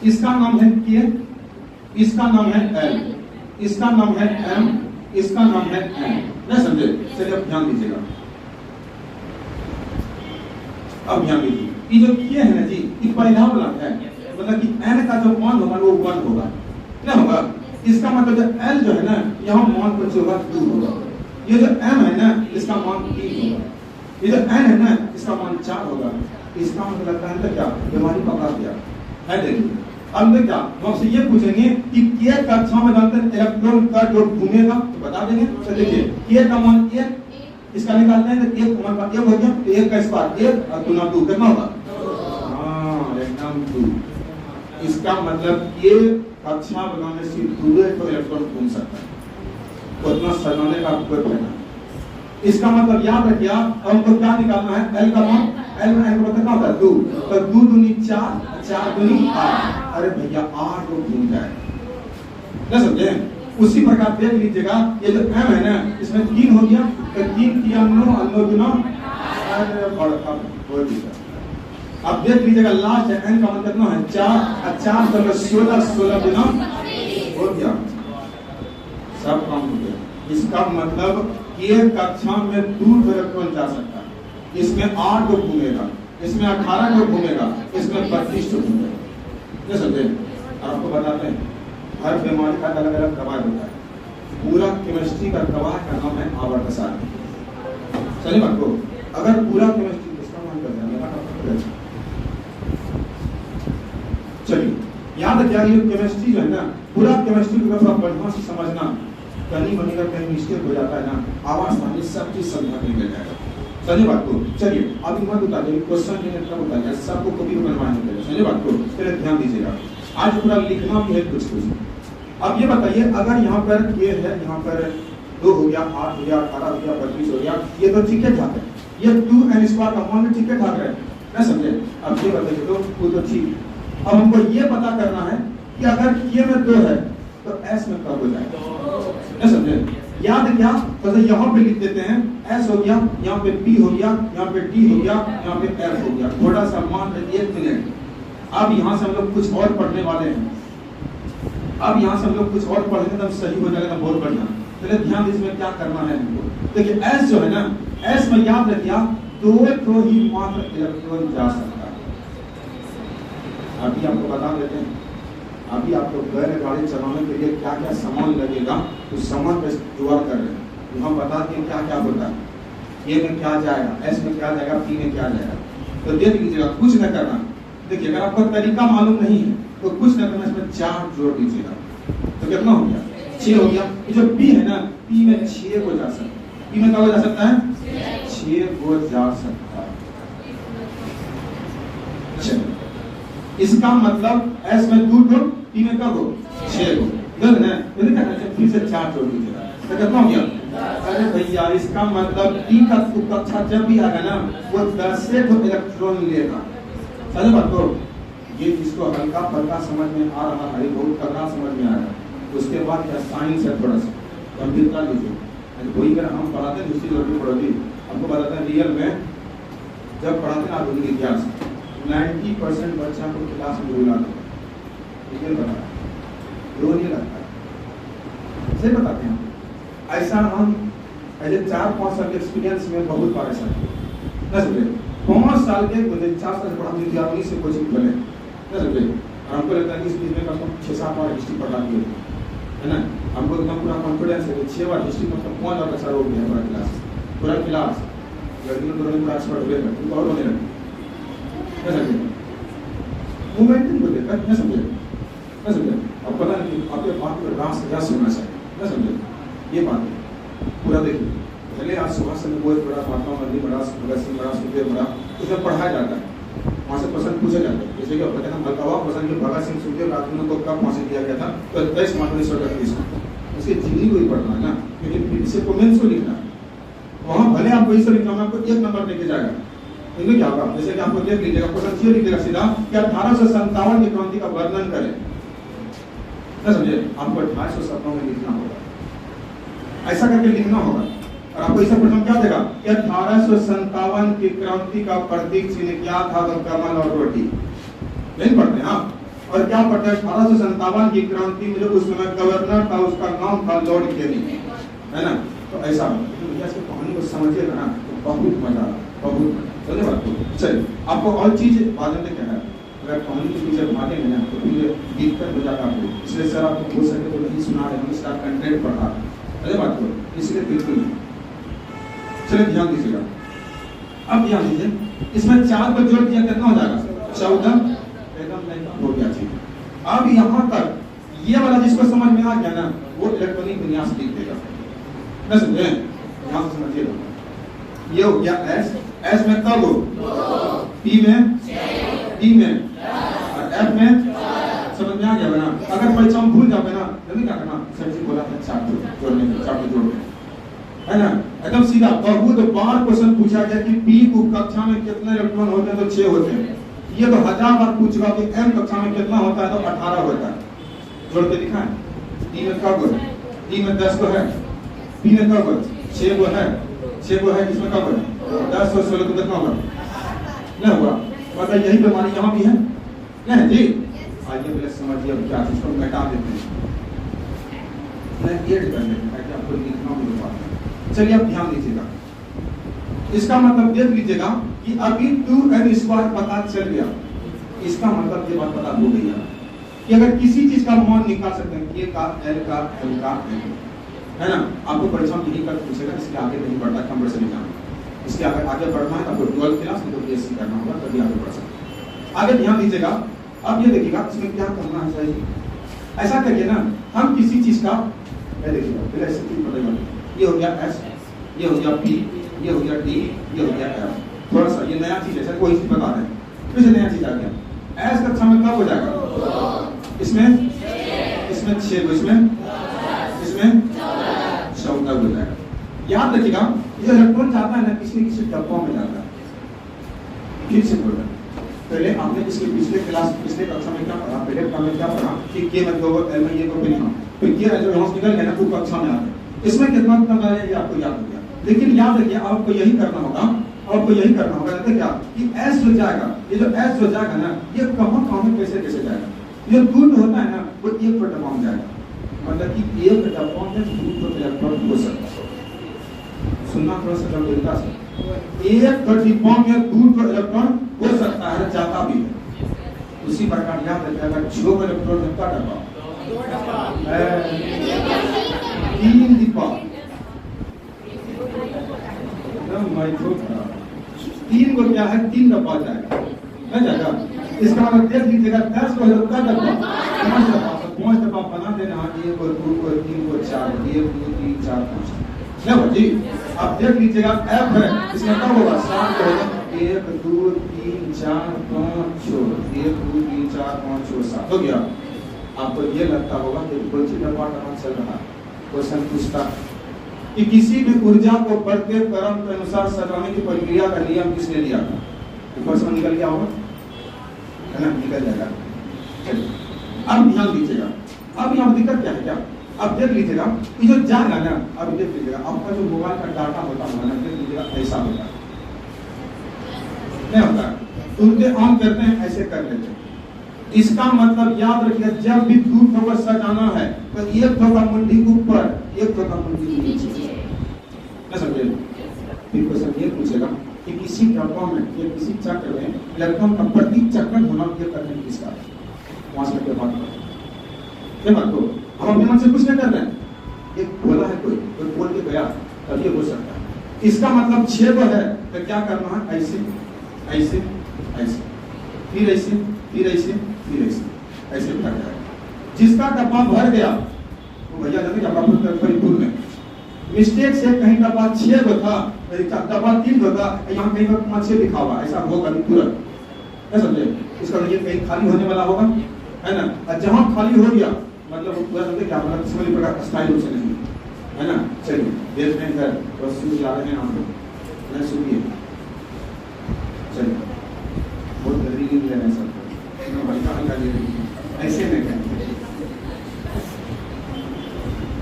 A: इसका नाम है K, इसका नाम है L, इसका नाम है M, इसका नाम है N। नहीं समझे? चलिए अब ध्यान दीजिएगा, अब ध्यान दीजिए। ये जो K है ना जी, ये पहला वाला है, मतलब कि N का जो मान होगा वो 1 होगा, क्या होगा? इसका मतलब L जो है ना, यहाँ मान कुछ होगा 2 होगा। ये जो M है ना, इसका मान 3 होगा। ये जो N है ना, इसका मान 4 होगा। इसका मतलब लगता है क्या, बीमारी पकड़ा दिया है। देखिए अब देख क्या, हम आपसे ये पूछेंगे कि K कक्षा में जानते हैं इलेक्ट्रॉन का जो घूमेगा, तो बता देंगे। तो देखिए K का मान 1, इसका निकालते हैं तो 1 मान 1 हो गया, तो 1 का स्क्वायर 1 और 2 2 कितना होगा? हाँ, एकदम 2। इसका मतलब K कक्षा बनाने से दूर को इलेक्ट्रॉन घूम सकता है, उतना सरनाने का कोई फायदा नहीं। इसका मतलब याद रखिए, हमको क्या निकालना है? L का मान, L में L का मतलब क्या होता है? 2, तो 2 दूनी 4, 4 दूनी 8। अरे भैया 8 को घूम जाए, ना समझे? उसी प्रकार देख लीजिएगा, ये जो M है ना, इसमें 3 हो गया, तो 3 किया 9 गुना, अरे बड़ा बोल दीजिएगा। अब देख लीजिएगा लास्ट है N का मतलब कितना है? 4 और 4 तो 16, 16 गुना हो गया, सब काम हो गया। इसका मतलब एक कक्षा में 2 इलेक्ट्रॉन जा सकता है, इसमें 8 को घूमेगा, इसमें 18 को घूमेगा, इसमें 32 को घूमेगा, नहीं समझे? आपको बताते हैं, हर बीमारी का अलग अलग दवा होता है। पूरा केमिस्ट्री का दवा का नाम है आवर्त सारणी। चलिए आपको अगर पूरा केमिस्ट्री इसका मान कर देंगे, चलिए याद रखिए, ये केमिस्ट्री जो है ना, पूरा केमिस्ट्री को थोड़ा बढ़िया से समझना, कहीं बनेगा कहीं मिस्टेक हो जाता है ना, आवाज सामने सब चीज समझा के मिल जाएगा। समझे बात को? चलिए अब एक बात बता दें, क्वेश्चन देने का बता दिया, सबको कभी बनवाने के लिए। समझे बात को? पहले ध्यान दीजिएगा, आज पूरा लिखना भी है कुछ। अब ये बताइए, अगर यहाँ पर K है, यहाँ पर 2 हो गया, 8 हो गया, 18 हो गया, 32 हो गया, ये तो ठीक ठाक है, ये 2n² का मान भी ठीक ठाक है, ना समझे? अब ये बताइए तो वो तो ठीक। अब हमको ये पता करना है कि अगर K में 2 है तो S में कब हो जाएगा, ना समझे? याद क्या, तो यहाँ पे लिख देते हैं, S हो गया, यहाँ पे P हो गया, यहाँ पे D हो गया, यहाँ पे F हो गया। थोड़ा सा मान 1 मिनट। अब यहाँ से हम लोग कुछ और पढ़ने वाले हैं, अब यहाँ से हम लोग कुछ और पढ़ेंगे तो सही हो जाएगा, बहुत बढ़िया। पहले ध्यान इसमें क्या करना है हमको। देखिए S जो है ना, S में याद रखिए दो ही मात्र इलेक्ट्रॉन जा सकता है। अभी आपको बता देते हैं, अभी आपको गाड़ी चलाने के लिए क्या क्या सामान लगेगा, उस सामान पे जुगाड़ कर रहे हैं। तो हम बताते हैं क्या क्या होता है, ए में क्या जाएगा, एस में क्या जाएगा, पी में क्या जाएगा। तो देख लीजिएगा, कुछ न करना। देखिए अगर आपको तरीका मालूम नहीं है तो कुछ न करना, इसमें 4 जोड़ दीजिएगा तो कितना हो गया, 6 हो गया। ये जो पी है ना, पी में 6 को जा सकता है। पी में क्या हो जा सकता है, 6 को जा सकता है। इसका मतलब एस में 2 को, पी में क्या हो 6 को, गलत है। तो क्या करना, फिर से 4 जोड़ दीजिएगा तो कितना हो गया। अरे भैया इसका मतलब पी का कक्षा जब भी आएगा ना, वो 10 से तो इलेक्ट्रॉन लेगा। समझ बात को, ये जिसको हल्का फल्का समझ में आ रहा है, बहुत तगड़ा समझ में आ रहा है। उसके बाद क्या साइंस है, थोड़ा सा गंभीरता लीजिए। वही अगर हम पढ़ाते हैं दूसरी जरूरत पड़ोगी, हमको बताते हैं रियल में जब पढ़ाते हैं आधुनिक इतिहास 90% बच्चा को क्लास में भूला दो, रो नहीं लगता, सही बताते हैं। ऐसा हम ऐसे 4-5 साल के एक्सपीरियंस में बहुत बार ऐसा न समझे। 5 साल के 4 साल पढ़ा दिया से कोचिंग खोले न समझे। हमको लगता है कि इस बीच में कम 6-7 बार हिस्ट्री पढ़ा दिए है ना। हमको एकदम पूरा कॉन्फिडेंस है कि 6 बार हिस्ट्री मतलब 5 बार अच्छा हो गया पूरा क्लास लड़कियों को पूरा एक्सपर्ट हो गया और होने लगे न समझे। मोमेंटम को देखकर न समझे, न समझे। अब पता नहीं आपके बात में रास होना चाहिए न समझे, ये बात है पूरा। देखिए पहले आज सुबह से बहुत बड़ा महात्मा गांधी बड़ा, भगत सिंह बड़ा, सुखदेव बड़ा, उसमें पढ़ाया जाता है, वहाँ से प्रश्न पूछा जाता है। जैसे कि कहते हैं बताओ प्रश्न कि भगत सिंह सुखदेव राजगुरु को कब फांसी दिया गया था, तो 23 मार्च 1938 को। उसकी जीवनी को ही पढ़ना है ना, लेकिन इसे कमेंट्स को लिखना है। वहाँ भले आप वही से लिखना, आपको 1 नंबर लेके जाएगा। इनमें क्या होगा, जैसे कि आपको देख लीजिएगा क्वेश्चन लिख देगा सीधा कि 1857 की क्रांति का वर्णन करें न समझे। आपको 1857 में लिखना होगा, ऐसा करके लिखना होगा। और आपको इसका प्रश्न क्या देगा कि 1857 की क्रांति का प्रतीक चिन्ह क्या था, तो कमल और रोटी। नहीं पढ़ते हैं आप। और क्या पढ़ते हैं, 1857 की क्रांति में जो उस समय गवर्नर था उसका नाम था लॉर्ड केनी, है ना। तो ऐसा तो कहानी को समझिएगा ना तो बहुत मजा, बहुत धन्यवाद। चलिए आपको और चीज बाद में क्या है, अगर कहानी के पीछे भागेंगे ना तो फिर दिक्कत हो जाता है। इसलिए सर आपको हो सके तो नहीं सुना रहे, इसका कंटेंट पढ़ा, अरे बात को, इसलिए बिल्कुल। चलिए ध्यान दीजिएगा, अब ध्यान दीजिए, इसमें 4 को जोड़ दिया कितना हो जाएगा, 14। एकदम नहीं हो गया चीज। अब यहाँ तक ये वाला जिसको समझ में आ गया ना, वो इलेक्ट्रॉनिक विन्यास लिख देगा, न समझे। यहाँ से समझिएगा, ये हो गया एस में कब हो, पी में, डी में और एफ में, समझ में आ गया ना। अगर परीक्षा में भूल जाओगे ना तो क्या करना, सर जी बोला था 4 जोड़ने के, 4 जोड़ने, है ना। एकदम सीधा बहुत बार क्वेश्चन पूछा गया कि पी को कक्षा में कितने इलेक्ट्रॉन होते हैं, तो 6 होते हैं। ये तो 1000 बार पूछ चुका कि एम कक्षा में कितना होता है, तो 18 होता है। जोड़ के दिखाएं, डी में कब है, डी में 10 को है, पी में कब है 6 को है, 6 को है, इसमें कब है 10 और 16 को कितना होगा, नहीं हुआ। मतलब यही बीमारी यहाँ भी है नहीं जी। आइए पहले समझिए अब क्या चीज को घटा देते हैं, मैं ऐड कर लेते हैं आपको लिखना मिल पाता। चलिए अब ध्यान दीजिएगा, इसका मतलब देख लीजिएगा कि अभी 2n² पता चल गया। इसका मतलब ये बात पता हो गई है कि अगर किसी चीज का मान निकाल सकते हैं, k का, l का, l का, है ना। आपको परीक्षा में यही कर पूछेगा, इसके आगे नहीं बढ़ता, कंपल्सरी जाना। इसके आगे बढ़ना है तो आपको 12th क्लास में तो बीएससी करना होगा, तभी आगे बढ़ सकते। आगे ध्यान दीजिएगा, अब ये देखिएगा इसमें क्या करना है चाहिए। ऐसा करिए ना, हम किसी चीज का देखिएगा पहले ऐसे चीज बताइए, ये हो गया एस, ये हो गया पी, ये हो गया डी, ये हो गया एफ। थोड़ा सा ये नया चीज है, कोई चीज बता रहे हैं, फिर से नया चीज आ गया। एस कक्षा में कब हो जाएगा, इसमें 6 को, इसमें 14 हो जाएगा। याद रखिएगा, ये इलेक्ट्रॉन जाता है ना किसी न किसी डब्बा में जाता है। फिर से बोल रहे हैं, पहले आपने इसके पिछले कक्षा में क्या पढ़ा, पहले में क्या पढ़ा कि के में 2 एल में ये 2 पे लिखा, फिर ये जो यहाँ निकल गया ना वो कक्षा में आ गया। इसमें कितना है ये आपको याद हो गया। लेकिन याद रखिए आपको यही करना होगा, आपको यही करना होगा क्या कि एस जो जाएगा, ये जो एस जो जाएगा ना, ये कहाँ में कैसे जाएगा। ये दूर होता है ना, वो 1 डब्बा में जाएगा, मतलब कि 1 डब्बा में 2 इलेक्ट्रॉन हो सकता है। सुनना थोड़ा सा गंभीरता से, एक डिब्बा में 2 इलेक्ट्रॉन हो सकता है, जाता भी है। उसी प्रकार याद रखिएगा 6 इलेक्ट्रॉन में का डब्बा 3 डिब्बा 3 को क्या है 3 डब्बा जाएगा, है जाएगा। इसका मतलब देख लीजिएगा 10 को का डब्बा 5 डब्बा, 5 डब्बा बना देना, 1 और 2 और 3 और 4, 1 2 3 4 5 ना जी। आप देख लीजिएगा F है, इसमें क्या होगा 7 होगा, 1 2 3 4 5 6, 1 2 3 4 5 6 7 हो गया। आपको ये लगता होगा कि कोई चीज डब्बा कहाँ चल रहा है। क्वेश्चन पूछता कि किसी भी ऊर्जा को बढ़ते क्रम के अनुसार सजाने की प्रक्रिया का नियम किसने दिया था? क्वेश्चन निकल गया होगा, है ना, निकल जाएगा। चलिए अब ध्यान दीजिएगा, अब यहाँ दिक्कत क्या है क्या, अब देख लीजिएगा ये जो जाएगा ना, अब देख लीजिएगा आपका जो मोबाइल का डाटा होता है ना, देख लीजिएगा ऐसा होता है, नहीं होता है, तुरंत ऑन करते हैं, ऐसे कर लेते हैं। इसका मतलब याद रखिए जब भी दूर खबर सजाना है तो एक ठोका मुंडी ऊपर, एक ठोका मुंडी नीचे, ना समझे। फिर क्वेश्चन ये पूछेगा कि किसी डब्बा में या किसी चक्र में इलेक्ट्रॉन का प्रति चक्र होना ये करने किसका है, वहां से बात करो। बात को हम अपने मन से कुछ नहीं कर रहे हैं, एक बोला है कोई बोल के गया तब ये हो सकता है। इसका मतलब 6 को है तो क्या करना है, ऐसे ऐसे ऐसे फिर ऐसे फिर ऐसे फिर ऐसे ऐसे कर जाएगा। जिसका डब्बा भर गया वो भैया जाते डब्बा भूल में मिस्टेक से कहीं डब्बा 6 को था, डब्बा 3 को था, यहाँ कहीं पर 5 6 लिखा हुआ, ऐसा होगा नहीं तुरंत, है समझे। इसका मतलब कहीं खाली होने वाला होगा, है ना, और जहाँ खाली हो गया मतलब पूरा समझे क्या मतलब किसी प्रकार स्थायी रूप से नहीं, है ना। चलिए देख रहे हैं बस शुरू जा रहे हैं आप लोग, मैं सुनिए। चलिए बहुत जल्दी नहीं ले रहे हैं सब, हल्का हल्का ले रही है, ऐसे नहीं करेंगे,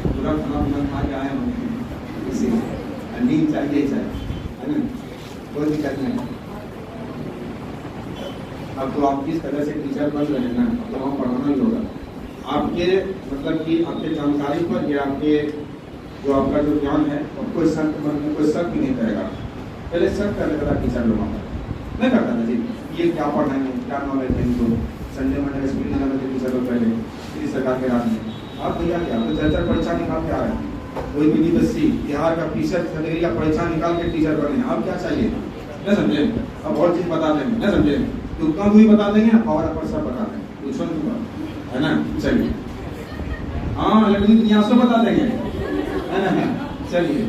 A: पूरा खाना पीना खा के आए हम इसी नींद चाहिए ही चाहिए, है ना, कोई दिक्कत नहीं। अब तो आप किस तरह से टीचर बन रहे हैं ना, तो वहाँ पढ़ाना ही होगा आपके, मतलब कि आपके जानकारी पर या आपके जो आपका जो ज्ञान है कोई शक भी नहीं करेगा। पहले शक करने का टीचर लोग नहीं करता था जी, ये क्या पढ़ाएंगे, क्या नॉलेज है इनको, संडे मंडे स्कूल में जाने टीचर लोग पहले इसी सरकार के राज में। अब भैया क्या तो ज़्यादातर परीक्षा निकाल के आ रहे हैं, कोई भी यूनिवर्सिटी बिहार का फीसद कैटेगरी का परीक्षा निकाल के टीचर बने हैं। अब क्या चाहिए न समझे, अब और चीज़ बता देंगे न समझे, तो कम हुई बता देंगे और अपर सब बता देंगे, पूछो है ना। चलिए हाँ लेकिन इतिहासों बता देंगे, है ना। चलिए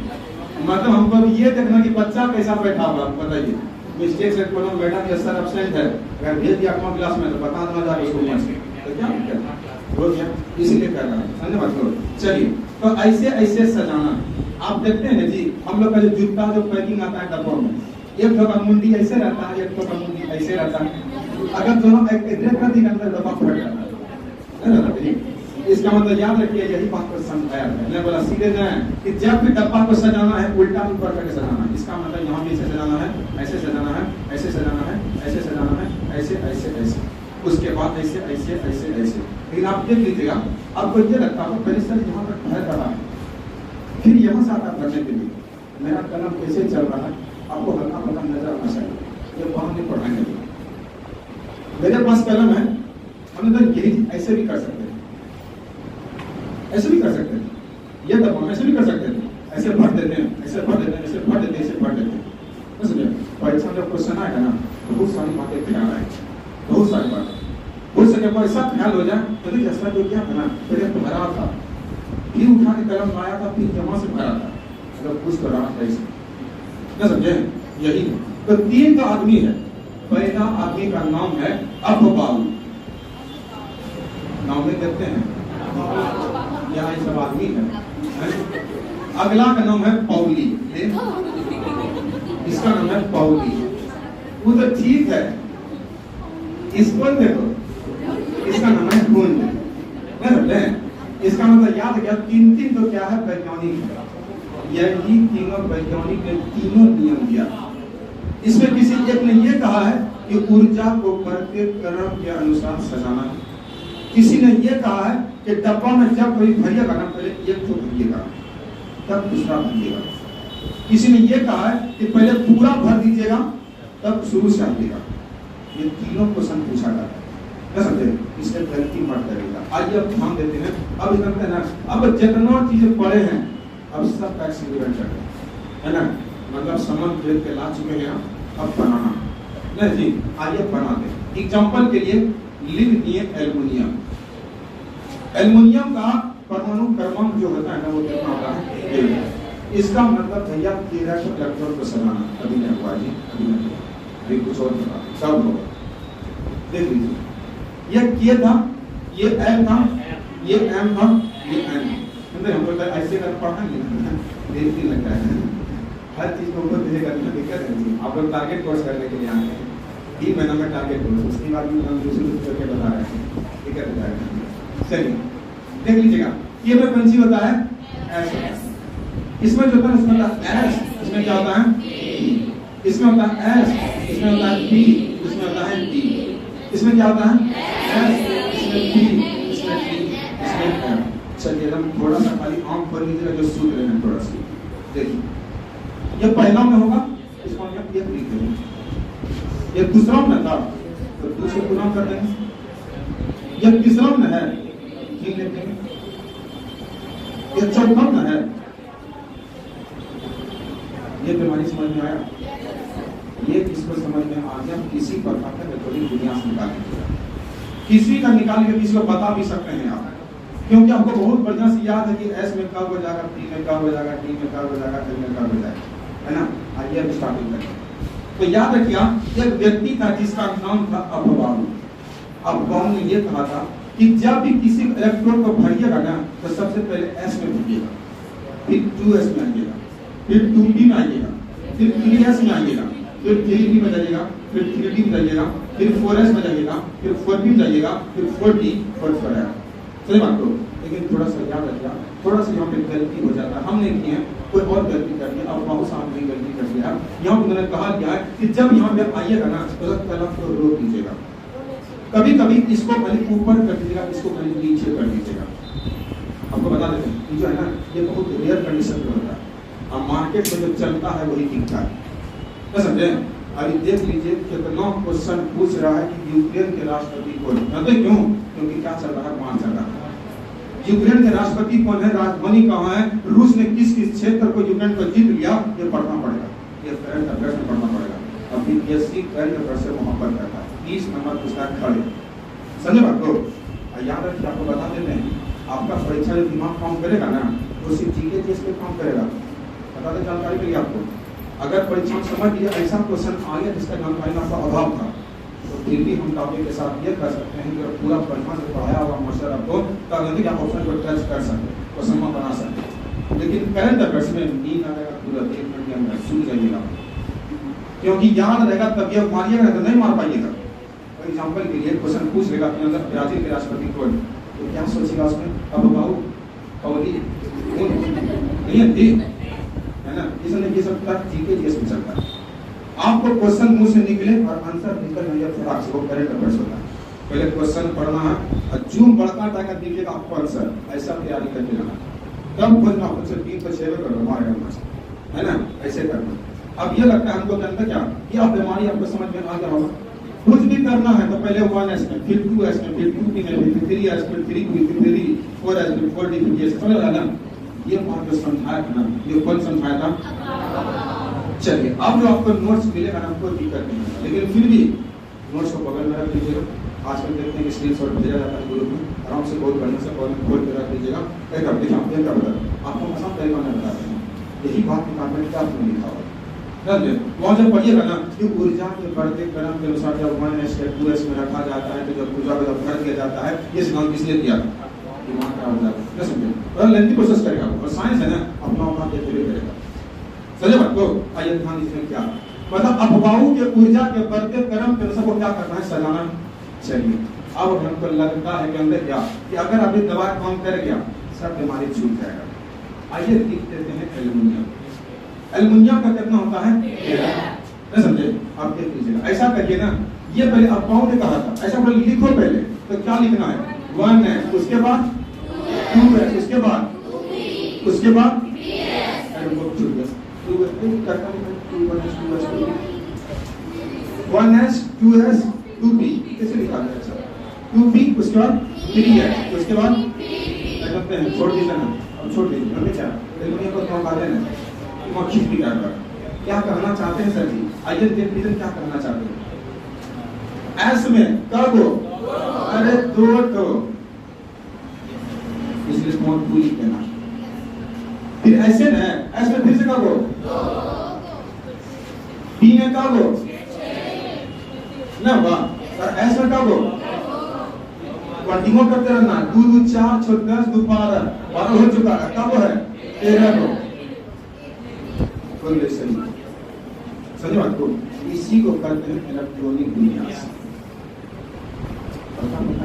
A: मतलब हमको ये देखना कि बच्चा कैसा बैठा हुआ, बताइए मिस्टेक से कोनो बेटा भी सर एब्सेंट है, अगर भेज दिया कौन क्लास में तो बता देना जाके स्कूल में, तो क्या हो गया, इसीलिए कर रहा है, समझे बात को। चलिए तो ऐसे ऐसे सजाना, आप देखते हैं जी हम लोग का जो जूता जो पैकिंग आता है डब्बों में, एक ठोका मुंडी ऐसे रहता है, एक ठोका मुंडी ऐसे रहता है, अगर दोनों एक कर दी अंदर डब्बा फट जाता है। इसका मतलब याद रखिए यही बात को समझाया है, मैंने बोला सीधे न कि जब भी डब्बा को सजाना है उल्टा ऊपर करके सजाना है। इसका मतलब यहाँ भी ऐसे सजाना है, ऐसे सजाना है, ऐसे सजाना है, ऐसे सजाना है, ऐसे ऐसे ऐसे, उसके बाद ऐसे ऐसे ऐसे ऐसे। लेकिन आप देख लीजिएगा आपको ये लगता है परिसर यहाँ पर भर रहा है, फिर यहाँ से आता भरने के लिए मेरा कलम कैसे चल रहा है आपको हल्का हल्का नजर आना चाहिए, ये वहाँ नहीं पढ़ाएंगे। मेरे पास कलम है, हम तो यही ऐसे भी कर सकते हैं, ऐसे भी कर सकते हैं, ये दबा ऐसे भी कर सकते हैं, ऐसे भर देते हैं, ऐसे भर देते हैं, ऐसे भर देते हैं, ऐसे भर देते हैं। समझे परीक्षा में क्वेश्चन आएगा ना बहुत सारी बातें ख्याल आएगी, बहुत सारी बातें हो सके पर ऐसा ख्याल हो जाए तो जैसा जो क्या था ना पहले तो भरा था, फिर उठा के कलम लाया था, फिर जमा से भरा था, मतलब कुछ तो रहा था ऐसे न समझे। यही तो 3 का आदमी है, पहला आदमी का नाम है अब्बाऊ, नाम में देखते हैं यहाँ ये सब आदमी है। अगला का नाम है पौली, इसका नाम है पौली, वो तो ठीक है, इसको देखो इसका नाम है कुंज, इसका मतलब याद गया 3 तो क्या है वैज्ञानिक, यही तीनों वैज्ञानिक ने तीनों नियम दिया। इसमें किसी एक ने ये कहा है कि ऊर्जा को बढ़ते क्रम के अनुसार सजाना है, किसी ने ये कहा है कि डब्बा में जब कोई भरिएगा ना पहले एक तो भरिएगा तब दूसरा भरिएगा, किसी ने ये कहा है कि पहले पूरा भर दीजिएगा तब शुरू से आइएगा। ये तीनों क्वेश्चन पूछा जाता है, क्या समझे? इससे गलती मत करेगा। आइए अब ध्यान देते हैं। अब करते हैं ना, अब जितना चीजें पढ़े हैं अब सब का एक्सपेरिमेंट करते हैं, है ना? मतलब समझ भेद के ला चुके हैं, अब बनाना नहीं जी। आइए बनाते हैं। एग्जाम्पल के लिए लिख दिए एल्युमिनियम। एल्युमिनियम का परमाणु क्रमांक जो होता है ना वो कितना होता है? इसका मतलब भैया 13 इलेक्ट्रॉन को सलाना। अभी नहीं हुआ जी, अभी नहीं हुआ, अभी कुछ और होगा, सब होगा। देख लीजिए, ये के था, ये एल था, ये एम था, ये एन। हम लोग ऐसे कर पढ़ा नहीं, देख नहीं लगता है। हर चीज को ऊपर भेजे करने में दिक्कत है। आप लोग टारगेट कोर्स करने के लिए आए हैं, 3 महीना में टारगेट कोर्स, उसके बाद भी हम दूसरे करके बता रहे हैं, दिक्कत हो जाएगा। चलिए देख लीजिएगा, ये में कौन सी होता है? एस होता है। इसमें जो होता है इसमें होता है एस, इसमें क्या होता है? इसमें होता है एस, इसमें होता है पी, इसमें होता है डी। इसमें क्या होता है? एस, इसमें पी, इसमें डी, इसमें एम। चलिए हम थोड़ा सा खाली आंख खोल लीजिएगा जो सूत्र है थोड़ा सा देखिए। ये पहला में होगा, इसको हम ये लिख देंगे। ये दूसरा में था तो दूसरे गुना कर देंगे। ये तीसरा में है, ठीक लिख देंगे। ये चौथा में है। ये बीमारी समझ में आया? ये किसको समझ में आ गया? किसी प्रकार का रिकॉर्डिंग दुनिया से निकालेंगे, किसी का निकाल के किसी को बता भी सकते हैं आप, क्योंकि आपको बहुत बढ़िया से याद है कि एस में कब हो जाएगा, पी में कब हो जाएगा, डी में कब हो जाएगा, एल में कब हो जाएगा, है ना? आइए अब स्टार्टिंग करें। तो याद रखिए, एक व्यक्ति था जिसका नाम था अफबाऊ। अफबाऊ ने यह कहा था कि जब भी किसी इलेक्ट्रॉन को भरिएगा ना तो सबसे पहले एस में भरिएगा, फिर 2s में आइएगा, फिर 2p में आइएगा, फिर 3s में आइएगा, फिर 3p में जाइएगा, फिर 3d में जाइएगा, फिर 4s में जाइएगा, फिर 4p में जाइएगा, फिर 4d, 4 आएगा। सही बात तो, लेकिन थोड़ा सा याद रखिए, थोड़ा सा यहाँ पे गलती हो जाता है, हमने की है, कोई और गलती कर दिया, अब बहुत साहब ने गलती कर दिया। यहाँ पे मैंने कहा क्या है कि जब यहाँ पे आइएगा ना तो कलम को रोक दीजिएगा, कभी कभी इसको पहले ऊपर कर दीजिएगा, इसको पहले नीचे कर दीजिएगा। आपको बता देते हैं, ये जो है ना ये बहुत रेयर कंडीशन में होता है, अब मार्केट में जो चलता है वही दिखता है, क्या समझे? अभी देख लीजिए कितना क्वेश्चन पूछ रहा है कि यूक्रेन के राष्ट्रपति कौन है? क्यों? क्योंकि क्या चल रहा है? वहां चल रहा है। यूक्रेन के राष्ट्रपति कौन है, राजधानी कहाँ है, रूस ने किस किस क्षेत्र को यूक्रेन को जीत लिया, ये पढ़ना पड़ेगा, ये करंट अफेयर्स में पढ़ना पड़ेगा। अब बीपीएससी करंट अफेयर्स से मोहब्बत करता है, 30 नंबर पूछता है खड़े, समझे बात को? याद रखिए, आपको बता देते हैं, आपका परीक्षा जो दिमाग काम करेगा ना वो सिर्फ जीके चीज पे काम करेगा। बता दें जानकारी के लिए आपको, अगर परीक्षा में समझ लिया ऐसा क्वेश्चन आ गया जिसका जानकारी में आपका अभाव था तो फिर भी हम टॉपिक के साथ ये कर सकते हैं कि पूरा बढ़िया से पढ़ाया हुआ मास्टर आपको तब आप ऑप्शन को टच कर सकते, क्वेश्चन में बना सकते। लेकिन करंट अफेयर्स में नींद आ जाएगा, पूरा 1 मिनट के अंदर सूझ जाइएगा, क्योंकि याद रहेगा तब ये मारिएगा तो नहीं मार पाइएगा। एग्जाम्पल के लिए क्वेश्चन पूछ लेगा अपने अंदर ब्राजील के राष्ट्रपति कौन, तो क्या सोचेगा उसमें? अब बाबू कौली नहीं थी, है ना? इसलिए ये सब तक जीके जीएस में चलता है। आपको क्वेश्चन मुंह से निकले और आंसर निकल नहीं जाए, थोड़ा से वो करंट अफेयर्स होता है। पहले क्वेश्चन पढ़ना है और जूम बढ़ता जाएगा, दिखेगा आपको आंसर, ऐसा तैयारी करके जाना, तब खोजना खुद से 3 से 6 करो हमारे है ना? ऐसे करना। अब ये लगता है हमको करना क्या कि अब बीमारी आपको समझ में आ गया होगा। कुछ भी करना है तो पहले 1s में, फिर 2s में, फिर 2p में, फिर 3s, फिर 3p, फिर 3d, 4s, फिर 4d, फिर ये समझ रहा है ना? ये बात जो समझाया था ना, ये कौन समझाया था? चलिए अब जो आपको नोट्स मिलेगा ना कोई दिक्कत नहीं है, लेकिन फिर भी नोट्स को बगल में रख लीजिएगा। आजकल देखते हैं कि स्क्रीनशॉट भेजा जाता है ग्रुप में, आराम से बहुत बढ़िया से खोल के रख लीजिएगा। एक हफ्ते का बता आपको आसान तरीका में बताते हैं, यही बात निकालने क्या आपने लिखा हुआ वहाँ जब पढ़िएगा ना कि ऊर्जा के बढ़ते क्रम के अनुसार जब 1s के 2s में रखा जाता है तो जब ऊर्जा को जब भर दिया जाता है, ये सिद्धांत किसने दिया? दिमाग खराब हो जाता है, क्या समझे? और लेंथी प्रोसेस करेगा और साइंस है ना अपना अपना धीरे करेगा, समझे बात को? आइए ध्यान दीजिए क्या मतलब अफवाहों के ऊर्जा के बढ़ते क्रम के अनुसार को क्या करना है? सजाना चाहिए। अब हमको लगता है कि अंदर क्या कि अगर अभी दवा काम कर गया सब बीमारी छूट जाएगा। आइए लिख देते हैं एल्युमिनियम। एल्युमिनियम का कितना होता है? 13। समझे? आप देख लीजिएगा, ऐसा करिए ना, ये पहले अफवाहों ने कहा था, ऐसा पहले लिखो पहले, तो क्या लिखना है? 1s, उसके बाद 2s, उसके बाद 1s 2s 2p कैसे लिखा गया? अच्छा 2p उसके बाद 3s उसके बाद क्या करते हैं? छोड़ दीजिए ना, अब छोड़ दीजिए। हमने क्या दुनिया को तो बातें ना वो खींच भी कर क्या करना चाहते हैं सर जी? आइए देख लीजिए क्या करना चाहते हैं। एस में कब हो? अरे दो तो इसलिए स्मॉल पूरी कहना। फिर ऐसे ना एस में फिर से कब हो? बी में कब हो? ना वाह। और एस में कब हो? कंटिन्यू करते रहना। 2 2 4 6 10 2 12 हो चुका है। कब है? 13 को समझ बात को। इसी को कहते हैं इलेक्ट्रॉनिक विन्यास।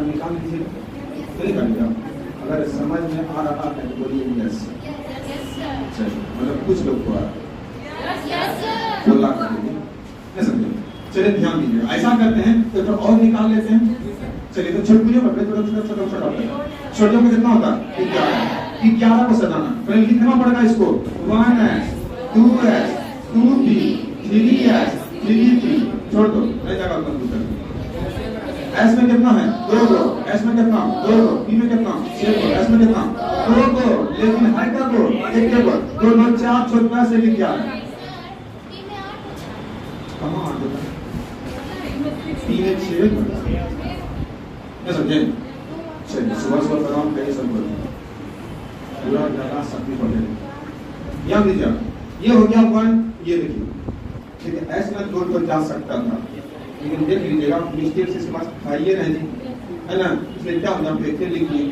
A: निकाल लीजिए तो नहीं कर दिया। अगर समझ में आ रहा है तो बोलिए यस। मतलब कुछ लोग को आ रहा बोला कर दीजिए, समझे? चलिए ध्यान दीजिए, ऐसा करते हैं तो और निकाल लेते हैं। चलिए तो छोटे छोटियों में कितना होता है? 11 को सजाना। पहले लिखना पड़ेगा इसको 1s 2s 2p 3s 3p छोड़ दो नहीं जाएगा कंप्यूटर। एस में कितना है? 2 को। एस में कितना? 2 को। पी में कितना? 6 को। एस में कितना? 2 को। लेकिन है क्या को? 1 के को। 2 2 4 6 से लिख क्या है? कहाँ आ गया? 3 1 6 क्या समझे? चलिए सुबह सुबह तमाम कहीं सब पूरा ज्यादा शक्ति पड़े। याद लीजिए ये हो गया 1। ये देखिए ठीक है, एस में 2 को जा सकता था लेकिन देख लीजिएगा मिस्टेक से समझ खाइए नहीं जी, है ना? इसलिए क्या होगा देखते लिखिए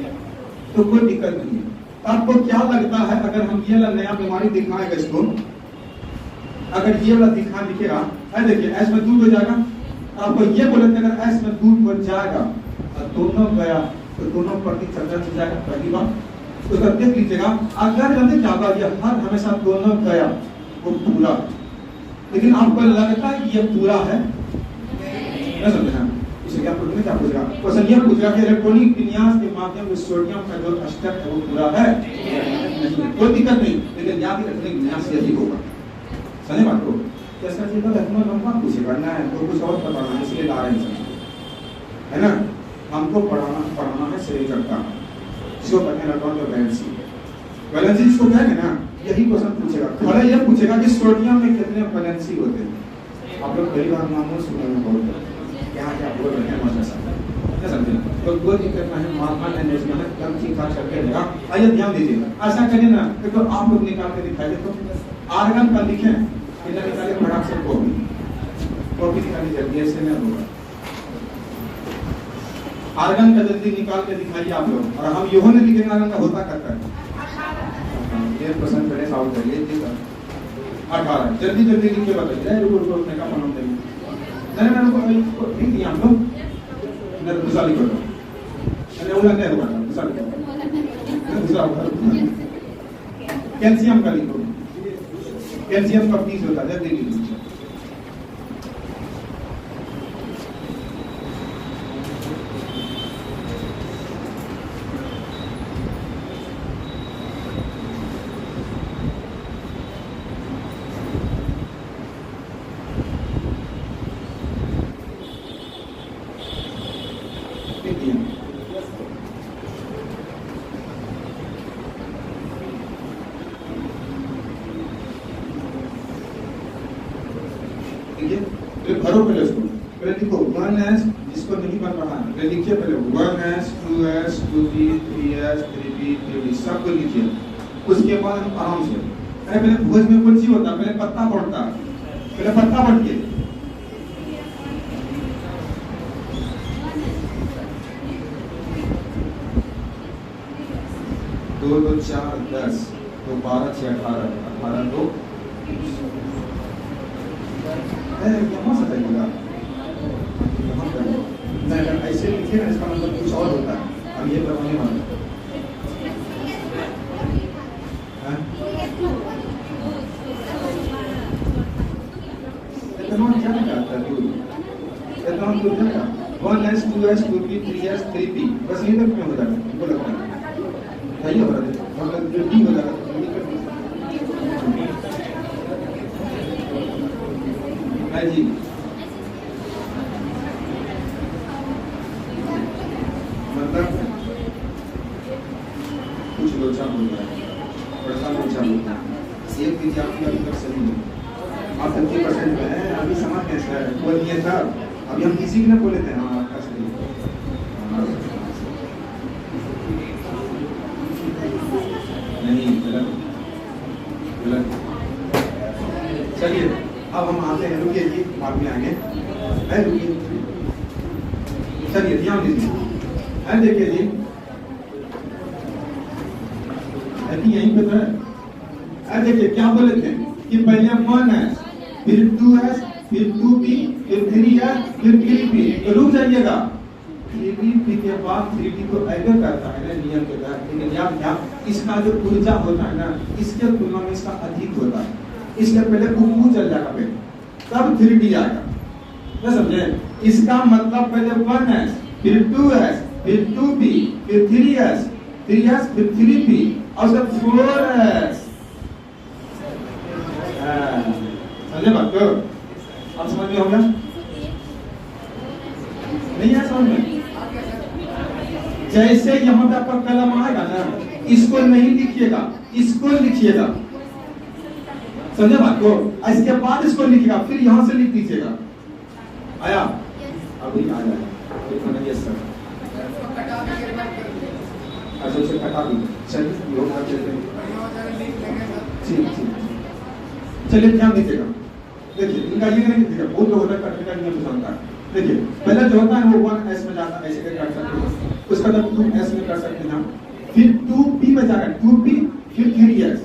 A: तो कोई दिक्कत नहीं है। आपको क्या लगता है अगर हम ये वाला नया बीमारी दिखाएंगे इसको, अगर ये वाला दिखा दिखेगा देखिए एस में 2 हो जाएगा। आपको ये बोले थे अगर एस में 2 हो जाएगा और दोनों गया तो दोनों प्रति चर्चा हो जाएगा। पहली बात उसका देख लीजिएगा। अगर जल्दी क्या होगा ये हर हमेशा दोनों गया वो पूरा, लेकिन आपको लगता है कि ये पूरा है ना? समझना इसे क्या पूछना? क्या पूछेगा? क्वेश्चन ये पूछेगा कि इलेक्ट्रॉनिक विन्यास के माध्यम से सोडियम का जो स्टेप है वो पूरा है नहीं? कोई दिक्कत नहीं, लेकिन याद इलेक्ट्रॉनिक विन्यास यही होगा। समझे बात को? जैसा जी का इतना लंबा पूछेगा ना है तो कुछ और बताना है इसलिए ला रहे हैं, है ना? हमको पढ़ाना है शरीर का, इसको कहते हैं इलेक्ट्रॉन वैलेंसी। वैलेंसी जिसको कहेंगे ना यही क्वेश्चन पूछेगा। और ये पूछेगा कि सोडियम में कितने वैलेंसी होते हैं। आप लोग कई बार मामूल सुनने में बोलते हैं क्या क्या बोल रहे हैं मजा सा, क्या समझे? तो कोई दिक्कत नहीं, मापन है नेजमा है कम ठीक ठाक करके देगा। आइए ध्यान दीजिएगा ऐसा करिए ना तो आप लोग निकाल के दिखाइए। तो आर्गन का लिखें इधर निकालिए फटाक से कॉपी निकालिए जल्दी ऐसे में होगा। आर्गन का जल्दी निकाल के दिखाइए आप लोग। और हम यहो ने लिखेंगे आर्गन का होता करता है ये पसंद पहले साउथ करिए 18 जल्दी जल्दी लिख के बताइए। रुको अपने का मालूम करिए नहीं लिख दिया हम लोग ना दूसरा लिखो अरे वो नहीं होगा दूसरा लिखो दूसरा कैल्शियम का लिखो। कैल्शियम का 20 होता है जल्दी लिखो। भरो पहले उसको, पहले लिखो 1s जिसको नहीं बन रहा है पहले लिखिए। पहले 1s 2s 2p 3s 3p 3d सबको लिखिए। उसके बाद हम आराम से पहले भोज में कुछ ही होता पहले पत्ता पड़ता पहले पत्ता पढ़िए। दो 2 4 10 2 12 6 18 18 2 यहाँ से करिएगा नहीं ऐसे लिखिए ना इसका मतलब कुछ और होता है। अब ये करवाने वाला क्या करता है दूध 1s 2s 2p 3s 3p बस ये तक में हो जाता है। हमको लगता है सही हो रहा है मतलब जो डी हो जाएगा है जी। मतलब कुछ लोचा बोल रहा है, बड़ा लोचा बोल रहा है। एक चीज आपकी अभी तक सही नहीं, आप 50% में है, अभी समझ गए सर, बोलिए सर। अभी हम किसी को न बोले थे हाँ आपका सही नहीं, गलत गलत। चलिए अब हम आते हैं, रुकिए जी, बाद में आएंगे, रुकिए। चलिए ध्यान दीजिए, देखिए जी, यहीं पे तो है। देखिए क्या बोले थे कि पहले 1s, फिर 2s, फिर 2p, फिर 3s, फिर 3p। तो रुक जाइएगा, 3p के बाद 3d को ऐड करता है ना नियम के तहत, लेकिन याद इसका जो ऊर्जा होता है ना, इसके तुलना में इसका अधिक होता है, इसलिए पहले ऊपर चल जाएगा पे, तब 3d आएगा, ना समझे? इसका मतलब पहले 1s, फिर 2s, फिर 2p, फिर 3s, 3s, फिर 3p और सब 4s। समझे बात को? अब समझ में होगा? नहीं है समझ में? जैसे यहाँ पे आपका कलम आएगा ना, इसको नहीं लिखिएगा, इसको लिखिएगा, समझे बात को? इसके बाद इसको लिखिएगा, फिर यहाँ से लिख दीजिएगा। आया? अभी आ जाएगा। ये सर अच्छा उसे कटा दी, चलिए योग कर देते हैं। चलिए ध्यान दीजिएगा, देखिए इनका ये नहीं दीजिएगा, बहुत लोग होता है कटने का नियम जानता है। देखिए पहले जो होता है वो 1s में जाता है, ऐसे करके काट सकते हैं, उसका तब 2s में कर सकते हैं, फिर 2p में जाकर 2p, फिर 3s,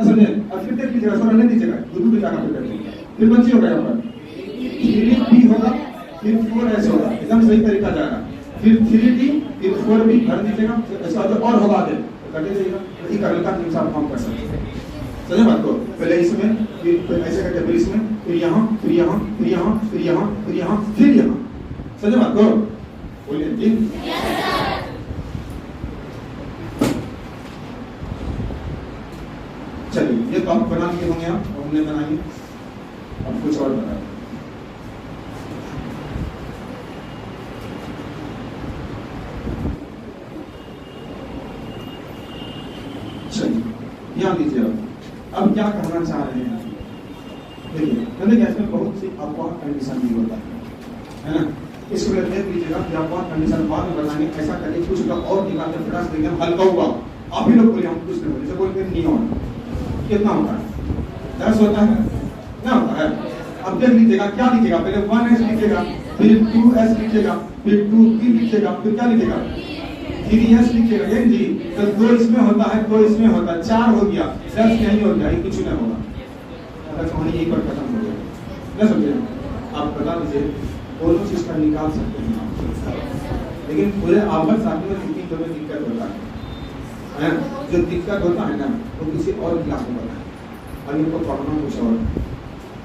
A: समझे? अब फिर देख लीजिएगा, थोड़ा नहीं दीजिएगा, 2 पे जाकर फिर करेंगे, फिर बच्चे होगा यहाँ पर 3p होगा, फिर 4s होगा, एकदम सही तरीका जाएगा, फिर 3d, फिर 4b भर दीजिएगा, इसका जो और होगा आगे करते जाइएगा, ये करने का नियम आप काम कर सकते हैं। समझे बात को? पहले इसमें, फिर ऐसे करके, फिर इसमें, फिर यहाँ, फिर यहाँ, फिर यहाँ, फिर यहाँ, फिर यहाँ, फिर यहाँ। समझे बात को? बोलिए जी। चलिए ये तो आप बना लिए होंगे, आप हमने बनाइए, अब कुछ और बताइए। ध्यान दीजिए, अब क्या कहना चाह रहे हैं? देखिए इसमें बहुत सी अफवाह कंडीशन भी होता है ना, इसको देख लीजिएगा कि अफवाह कंडीशन बाद में बताएंगे, ऐसा करके कुछ लोग और निकालते फ्रांस देंगे हल्का हुआ, आप ही लोग बोले हम कुछ नहीं बोले, जैसे बोलते नियॉन कितना होता है? 10 होता है ना, होता है। अब देख लीजिएगा, क्या लिखिएगा? पहले 1s लिखिएगा, फिर 2s लिखिएगा, फिर 2p लिखिएगा, फिर क्या लिखिएगा? 3s लिखिएगा। ये जी तो 2 इसमें होता है, 2 इसमें होता है, 4 हो गया, 10 नहीं हो गया, कुछ नहीं होगा, कहानी यहीं पर खत्म हो गया, ना समझे? आप बता दीजिए, दोनों चीज का निकाल सकते हैं आप, लेकिन पूरे आभर साथी में थिंकिंग में दिक्कत होता है, जो दिक्कत होता है ना वो किसी और क्लास में होता है, और इनको पढ़ना कुछ और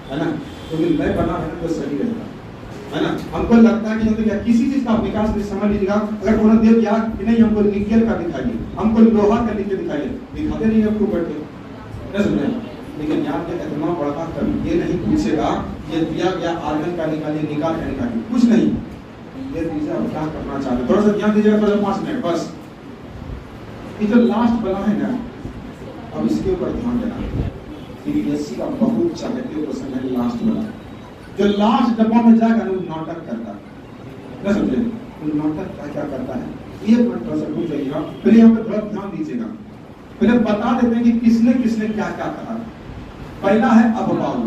A: है ना, तो मैं बना है तो सही रहेगा, है ना? हमको लगता है कि किसी चीज का विकास नहीं समझ लीजिएगा, अगर उन्होंने देव किया कि नहीं हमको निकेल का दिखाइए, हमको लोहा का लिख के दिखाइए, दिखाते नहीं आपको बैठे, ना समझे? लेकिन यहाँ पे इतना बड़ा कभी ये नहीं पूछेगा ये दिया गया आर्गन का निकालिए, निकाल का निकालिए, कुछ नहीं, ये दीजिए आप क्या करना चाहते हैं, थोड़ा सा ध्यान दीजिएगा, थोड़ा 5 मिनट बस। ये जो लास्ट वाला है ना, अब इसके ऊपर ध्यान देना, यूपीएससी का बहुत चैलेंजिंग क्वेश्चन है लास्ट वाला, जो लास्ट डब्बा में जाकर वो नाटक करता है, ना समझे? वो नाटक क्या करता है, ये थोड़ा सा भूल जाइएगा, पहले यहाँ पे थोड़ा ध्यान दीजिएगा, पहले बता देते हैं कि किसने किसने क्या क्या कहा। पहला है अबबाऊ,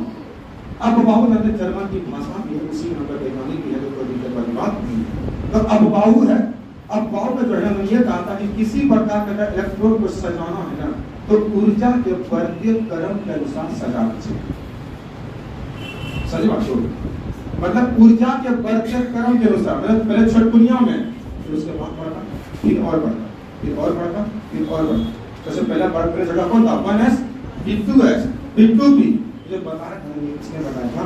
A: अबबाऊ मतलब जर्मन की भाषा भी है, उसी नंबर वैज्ञानिक भी है, तो कोई दिक्कत वाली बात नहीं है। तो अबबाऊ है, अबबाऊ में जो है ना ये कहा था कि किसी प्रकार का इलेक्ट्रोड को सजाना है ना, तो ऊर्जा के बढ़ते क्रम के अनुसार सजाना चाहिए, सही बात हो? मतलब ऊर्जा के बढ़ते क्रम के अनुसार, मतलब पहले छटपुनिया में, फिर उसके बाद बढ़ता, फिर और बढ़ता, फिर और बढ़ता, फिर और बढ़ता, जैसे पहला बढ़ जगह कौन था? 1s, फिर 2s, फिर 2p, जो बता रहा था किसने बताया था?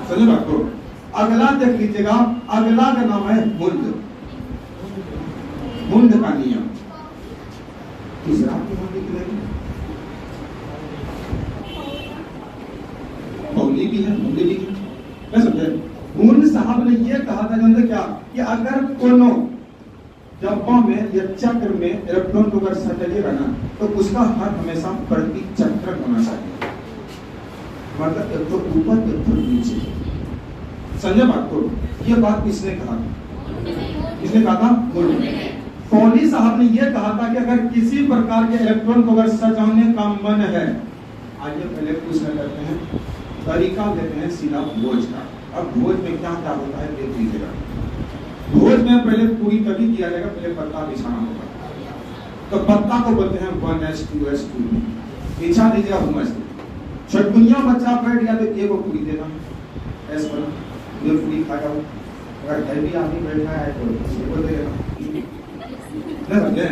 A: समझे बात को? अगला देख लीजिएगा, अगला का नाम है मुंड, मुंड का नियम। तीसरा पौली भी है, अगर कोनो डब्बा में या चक्र में इलेक्ट्रॉन को अगर सटेगा ना तो उसका हाथ हमेशा प्रति चक्र होना चाहिए, मतलब एक तो ऊपर एक तो नीचे। समझे बात को? ये बात किसने कहा? किसने कहा था? पॉली साहब ने ये कहा था कि अगर किसी प्रकार के इलेक्ट्रॉन को अगर सजाने का मन है, आइए पहले प्रश्न करते हैं, तरीका लेते हैं सीधा भोज का। अब भोज में क्या क्या होता है देख लीजिएगा। भोज में पहले पूरी तभी किया जाएगा, पहले पत्ता बिछाना होगा। तो पत्ता को बोलते हैं 1s2s2, बिछा दीजिएगा हुमस। छटकुनिया बच्चा बैठ गया तो एक पूरी देना ऐस पर ये पूरी खाया हो। अगर हैवी आदमी बैठा है तो इसको दे देना, नहीं समझे?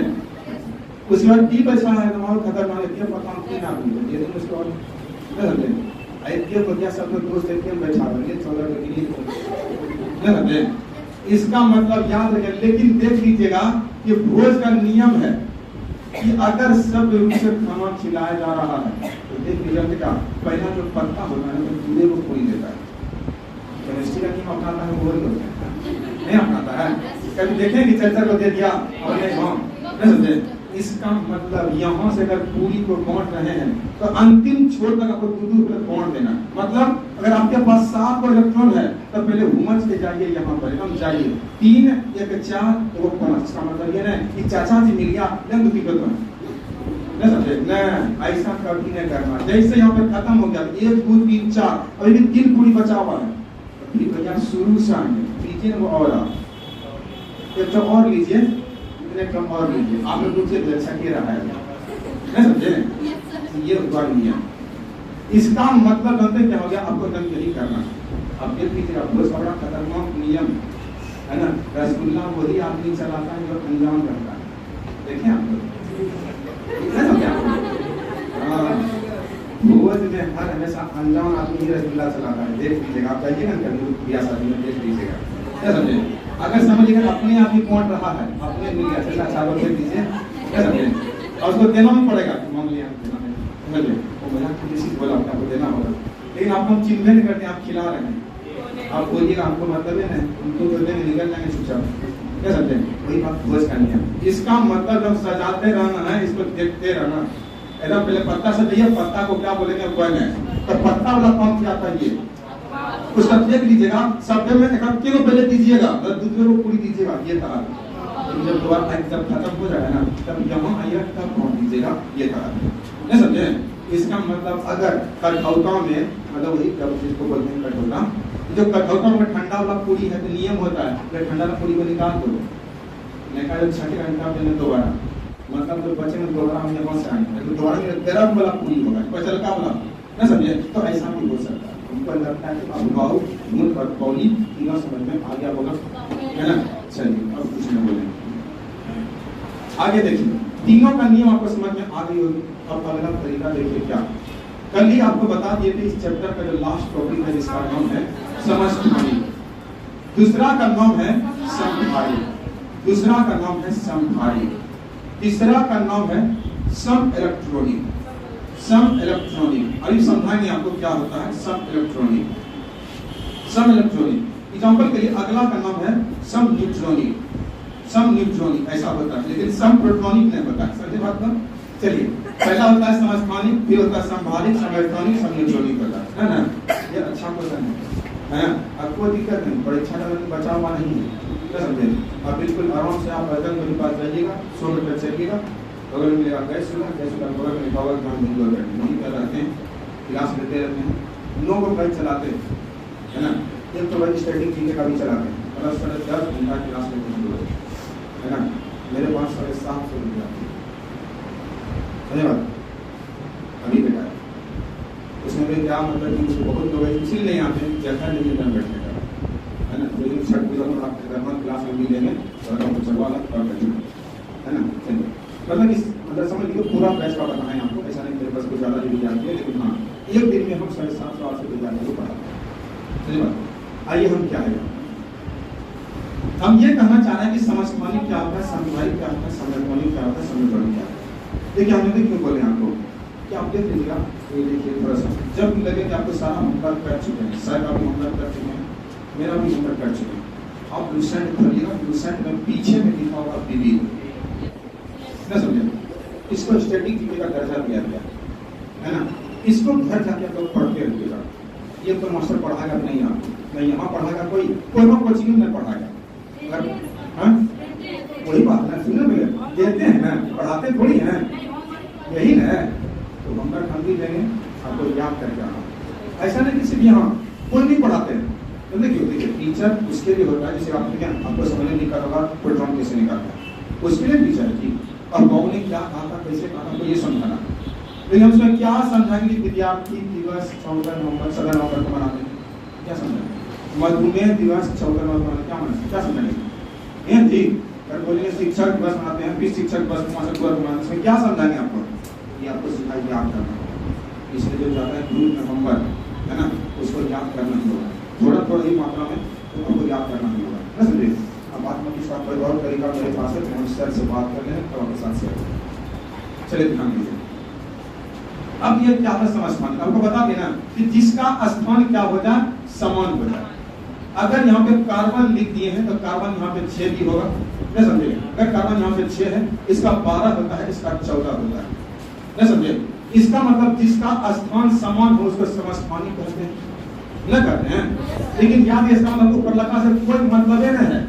A: उसके बाद टी बचा है तो और खतरनाक है, ये पता नहीं ना भी ये दिन उसको नहीं समझे? आई के बच्चा सब लोग दोस्त एक बैठा है, ये 14 डिग्री नहीं समझे? इसका मतलब याद रखें। लेकिन देख लीजिएगा कि भोज का नियम है कि अगर सब रूप से खाना खिलाया जा रहा है तो देख लीजिए क्या पहला जो पत्ता होता है वो पूरे को पूरी देता है। केमिस्ट्री का नियम अपनाता है, वो नहीं अपनाता है। कभी देखें कि चर्चा को दे दिया और नहीं समझे? इसका मतलब यहाँ से अगर पूरी को बांट रहे हैं तो अंतिम छोर तक आपको दूर तक बांट देना। मतलब अगर आपके पास 7 इलेक्ट्रॉन है तो पहले हुमस के जाइए, यहाँ पर हम जाइए 3 1 4 2 5। इसका मतलब ये नहीं कि चाचा जी मिल गया लेकिन दुखी कर दो, नहीं समझे? नहीं, ऐसा कभी नहीं करना। जैसे यहाँ पे खत्म हो गया 1 2 3 4, अभी भी 3 पूरी बचा हुआ है, फिर भैया शुरू से आएंगे लीजिए वो और एक तो और लीजिए, कम और लीजिए, आप लोग दूसरे अच्छा के रहा है, नहीं समझे? ये उद्वार नियम। इसका मतलब जानते क्या हो गया? आपको दम यही करना। अब देख लीजिए बहुत बड़ा खतरनाक नियम है ना। रसगुल्ला वही आदमी चलाता है जो अनजान रहता है। देखें आप लोग, नहीं समझे? भोज में हर हमेशा अनजान आदमी रसगुल्ला चलाता है। देख लीजिएगा, आप जाइएगा ना ब्याह शादी में, देख लीजिएगा, नहीं समझे? अगर समझिएगा अपने आप ही पहुंच रहा है, अपने मिल गया चला चावल दे दीजिए, क्या समझे? और उसको देना भी पड़ेगा, मांग लिया देना है, समझे? वो मजाक की किसी बोला आपको देना होगा, लेकिन आप हम चिंता नहीं करते, आप खिला रहे हैं। आप बोलिएगा हमको मतलब है ना, उनको तो देंगे निकल जाएंगे चुपचाप, क्या समझे? वही बात भोज करनी है। इसका मतलब जब सजाते रहना है, इसको देखते रहना। एकदम पहले पत्ता से दिए, पत्ता को क्या बोलेंगे? बन है, तो पत्ता वाला कौन क्या आता है? ये उसका देख लीजिएगा, शब्द में इकट्ठे को पहले दीजिएगा, दूसरे को पूरी दीजिएगा, ये था। जब दोबारा जब खत्म हो जाएगा ना तब यहाँ आइएगा, तब कौन दीजिएगा, ये था, नहीं समझे? इसका मतलब अगर कठौता में, मतलब वही जिसको बोलते हैं कठौता, जो कठौता में ठंडा वाला पूरी है तो नियम होता है कि ठंडा वाला पूरी को निकाल दो, निकाल दो, छठे घंटा देने दोबारा, मतलब जो बचे में दोबारा हम यहाँ से आएंगे तो दोबारा गर्म वाला पूरी होगा, पचलका वाला, नहीं समझे? तो ऐसा भी हो सकता है। हमको लगता है कि अभिभाव मूल और पौली तीनों समझ में आ गया होगा, है ना? चलिए अब कुछ नहीं बोलेंगे, आगे देखिए। तीनों का नियम आपको समझ में आ गई होगी। अब अगला तरीका देखिए क्या। कल ही आपको बता दिए थे इस चैप्टर का जो लास्ट टॉपिक है जिसका नाम है समस्थानी, दूसरा का नाम है समधारी, दूसरा का नाम है समधारी, तीसरा का नाम है सम इलेक्ट्रॉनिक। सम इलेक्ट्रॉनिक अभी समझाएंगे आपको क्या होता है सम इलेक्ट्रॉनिक। सम इलेक्ट्रॉनिक एग्जांपल के लिए अगला का नाम है सम न्यूट्रॉनिक। सम न्यूट्रॉनिक ऐसा होता है, लेकिन सम प्रोटॉनिक नहीं होता है। समझे बात को? चलिए, पहला होता है समस्थानिक, फिर होता है समभारिक, सम इलेक्ट्रॉनिक, सम न्यूट्रॉनिक होता है ना? ये अच्छा क्वेश्चन है, आपको दिक्कत नहीं, परीक्षा में बचा हुआ नहीं है, क्या समझे? आप बिल्कुल आराम से आप अध्ययन के पास जाइएगा, 100 मीटर चलिएगा, बगल में मिलेगा गैस चूल्हा, गैस चूल्हा बगल में लिखा होगा कि हम नहीं कर रहते हैं, क्लास लेते रहते हैं, लोग बाइक चलाते हैं, है ना? एक तो भाई स्टडी जीके का भी चलाते हैं, मतलब 10 घंटा क्लास लेते हैं लोग, है ना? मेरे पास 750 रुपया धन्यवाद अभी बेटा है, उसमें भी क्या मतलब कि उसको बहुत लोग इसीलिए नहीं आते हैं, जैसा नहीं कर बैठने का, है ना? लेकिन छठ पूजा में आप क्लास में भी लेंगे तो आपको चलवा लग है ना? चलिए, मतलब इस मतलब समझ लीजिए पूरा बैच का बताना है आपको, ऐसा नहीं मेरे पास कुछ ज़्यादा भी जाती है, लेकिन हाँ एक दिन में हम 750 800 विद्यार्थियों को पढ़ाते हैं। चलिए बात आइए हम क्या है, हम ये कहना चाह रहे हैं कि समस्थानिक क्या होता है, समधारिक क्या होता है, समइलेक्ट्रॉनिक क्या होता है, समइलेक्ट्रॉनिक क्या होता है। देखिए हमने क्यों बोले आपको कि आप देख लीजिएगा, ये देखिए थोड़ा सा जब लगे कि आपको सारा होमवर्क कर चुके हैं, सर का भी होमवर्क कर चुके हैं, मेरा भी होमवर्क कर चुके हैं, आप लूसेंट खोलिएगा, लूसेंट में पीछे में लिखा होगा विविध, ना समझे? इसको स्टडी कीपी का दर्जा दिया गया है ना। इसको घर जाके आप लोग पढ़ते रहिएगा। ये तो मास्टर पढ़ाएगा नहीं, आपको नहीं यहाँ पढ़ाएगा, कोई कोचिंग में पढ़ाएगा। हाँ वही बात है, सुनने मिले देते हैं ना, पढ़ाते थोड़ी हैं, यही ना। तो नंबर हम भी देंगे, आपको याद करके आना। ऐसा नहीं कि सिर्फ यहाँ कोई नहीं पढ़ाते हैं, तो देखिए टीचर उसके लिए होता है, जैसे आपने क्या आपको समझ नहीं निकल होगा प्रोग्राम कैसे निकालता है, उसके लिए टीचर है कि और गाँव ने क्या कहा था, कैसे कहा था, तो ये समझाना। लेकिन हम उसमें क्या समझाएंगे? विद्यार्थी दिवस 14 नवंबर 17 नवंबर को मनाते हैं, क्या समझाएंगे? मधुमेह दिवस 14 नवंबर क्या मनाते, क्या समझाएंगे? ये ठीक अगर बोलेंगे शिक्षक दिवस मनाते हैं, फिर शिक्षक दिवस मनाते हैं, इसमें क्या समझाएंगे आपको? ये आपको सिखाई याद करना होगा। इसलिए जो जाता है 2 नवंबर है ना, उसको याद करना ही होगा, थोड़ा थोड़ा ही मात्रा में तो आपको याद करना ही होगा, ना समझे? अब बात में इसका कोई और तरीका मेरे पास है, तो हम सर से बात कर लें तो आपके साथ शेयर। चलिए ध्यान दीजिए। अब ये क्या था समस्थान, आपको बता देना कि जिसका स्थान क्या हो जाए, समान हो जाए। अगर यहाँ पे कार्बन लिख दिए हैं तो कार्बन यहाँ पे 6 भी होगा, नहीं समझे? अगर कार्बन यहाँ पे 6 है, इसका 12 होता है, इसका 14 होता है, नहीं समझे? इसका मतलब जिसका स्थान समान हो उसको समस्थानी कहते हैं, न कहते हैं। लेकिन याद है इसका मतलब ऊपर लगा से कोई मतलब नहीं है,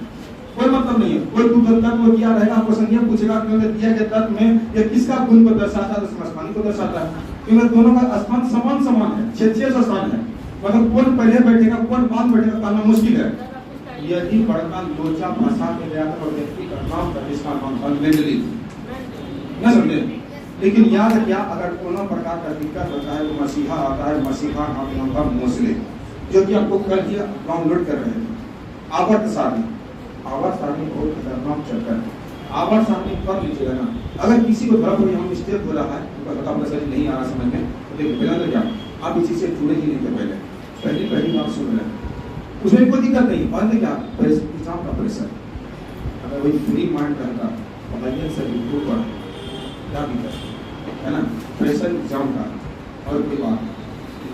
A: कोई मतलब नहीं है। कोई तत्व क्या रहेगा, आपको संज्ञा पूछेगा क्योंकि दिया गया तत्व में ये किसका गुण को दर्शाता है, तो समस्थानी को दर्शाता है, क्योंकि दोनों का स्थान समान समान है, 6 स्थान है। मतलब कौन पहले बैठेगा कौन बाद बैठेगा कहना मुश्किल है। यदि बड़का लोचा भाषा में गया तो व्यक्ति का नाम था, जिसका नाम था मेंडली, न समझे? लेकिन याद क्या, अगर कोनो प्रकार का दिक्कत होता है तो मसीहा आता है, मसीहा नाम का मोस्ले, जो कि आपको कल ही डाउनलोड कर रहे थे। आवर्त सारणी, आवर्त सारणी बहुत खतरनाक चक्कर है, आवर्त सारणी कर लीजिएगा ना। अगर किसी को धर्म यहाँ मिस्टेक हो रहा है, आपका सही नहीं आ रहा समझ में, तो देखिए पहले तो क्या आप इसी से जुड़े ही नहीं थे, पहली बात सुन रहे हैं, उसमें कोई दिक्कत नहीं। और क्या एग्जाम का प्रेशर, अगर वही फ्री माइंड रहता पढ़ाइए से ऊपर क्या दिक्कत है ना, प्रेशर एग्जाम का। और कोई बात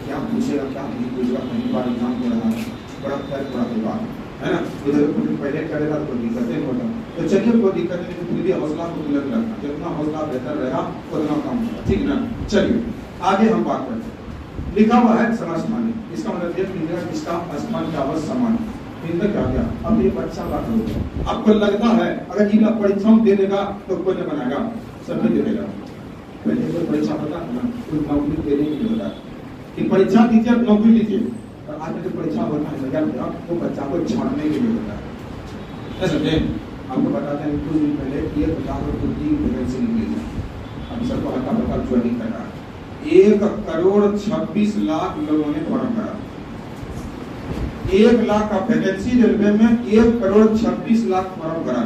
A: क्या पूछेगा क्या नहीं पूछेगा, पहली बार एग्जाम दे रहा है, बड़ा फर्क बड़ा कोई बात है ना। उधर पहले करेगा तो दिक्कत नहीं होता, तो चलिए कोई दिक्कत नहीं, फिर भी हौसला को बुलंद रखना, जितना हौसला बेहतर रहेगा उतना कम होगा, ठीक ना। चलिए आगे हम बात करते हैं। लिखा हुआ है समस्थानी, इसका मतलब देख लीजिएगा इसका स्थान क्या हुआ, समान। फिर क्या गया, अब ये बच्चा बात हो, आपको लगता है अगर ये परीक्षा दे देगा तो कोई नहीं बनाएगा, सब नहीं दे देगा। पहले तो परीक्षा होता है ना, कोई नौकरी देने के लिए होता है कि परीक्षा दीजिए नौकरी लीजिए, और आज जो परीक्षा होता है भैया वो बच्चा को छांटने के लिए होता है, समझे? आपको बताते हैं कुछ दिन पहले 1,50,000 वैकेंसी निकली थी, अभी सबको हल्का हल्का ज्वाइनिंग कर रहा है। 1,26,00,000 लोगों ने फॉर्म भरा, 1 लाख का वैकेंसी रेलवे में, 1,26,00,000 फॉर्म भरा।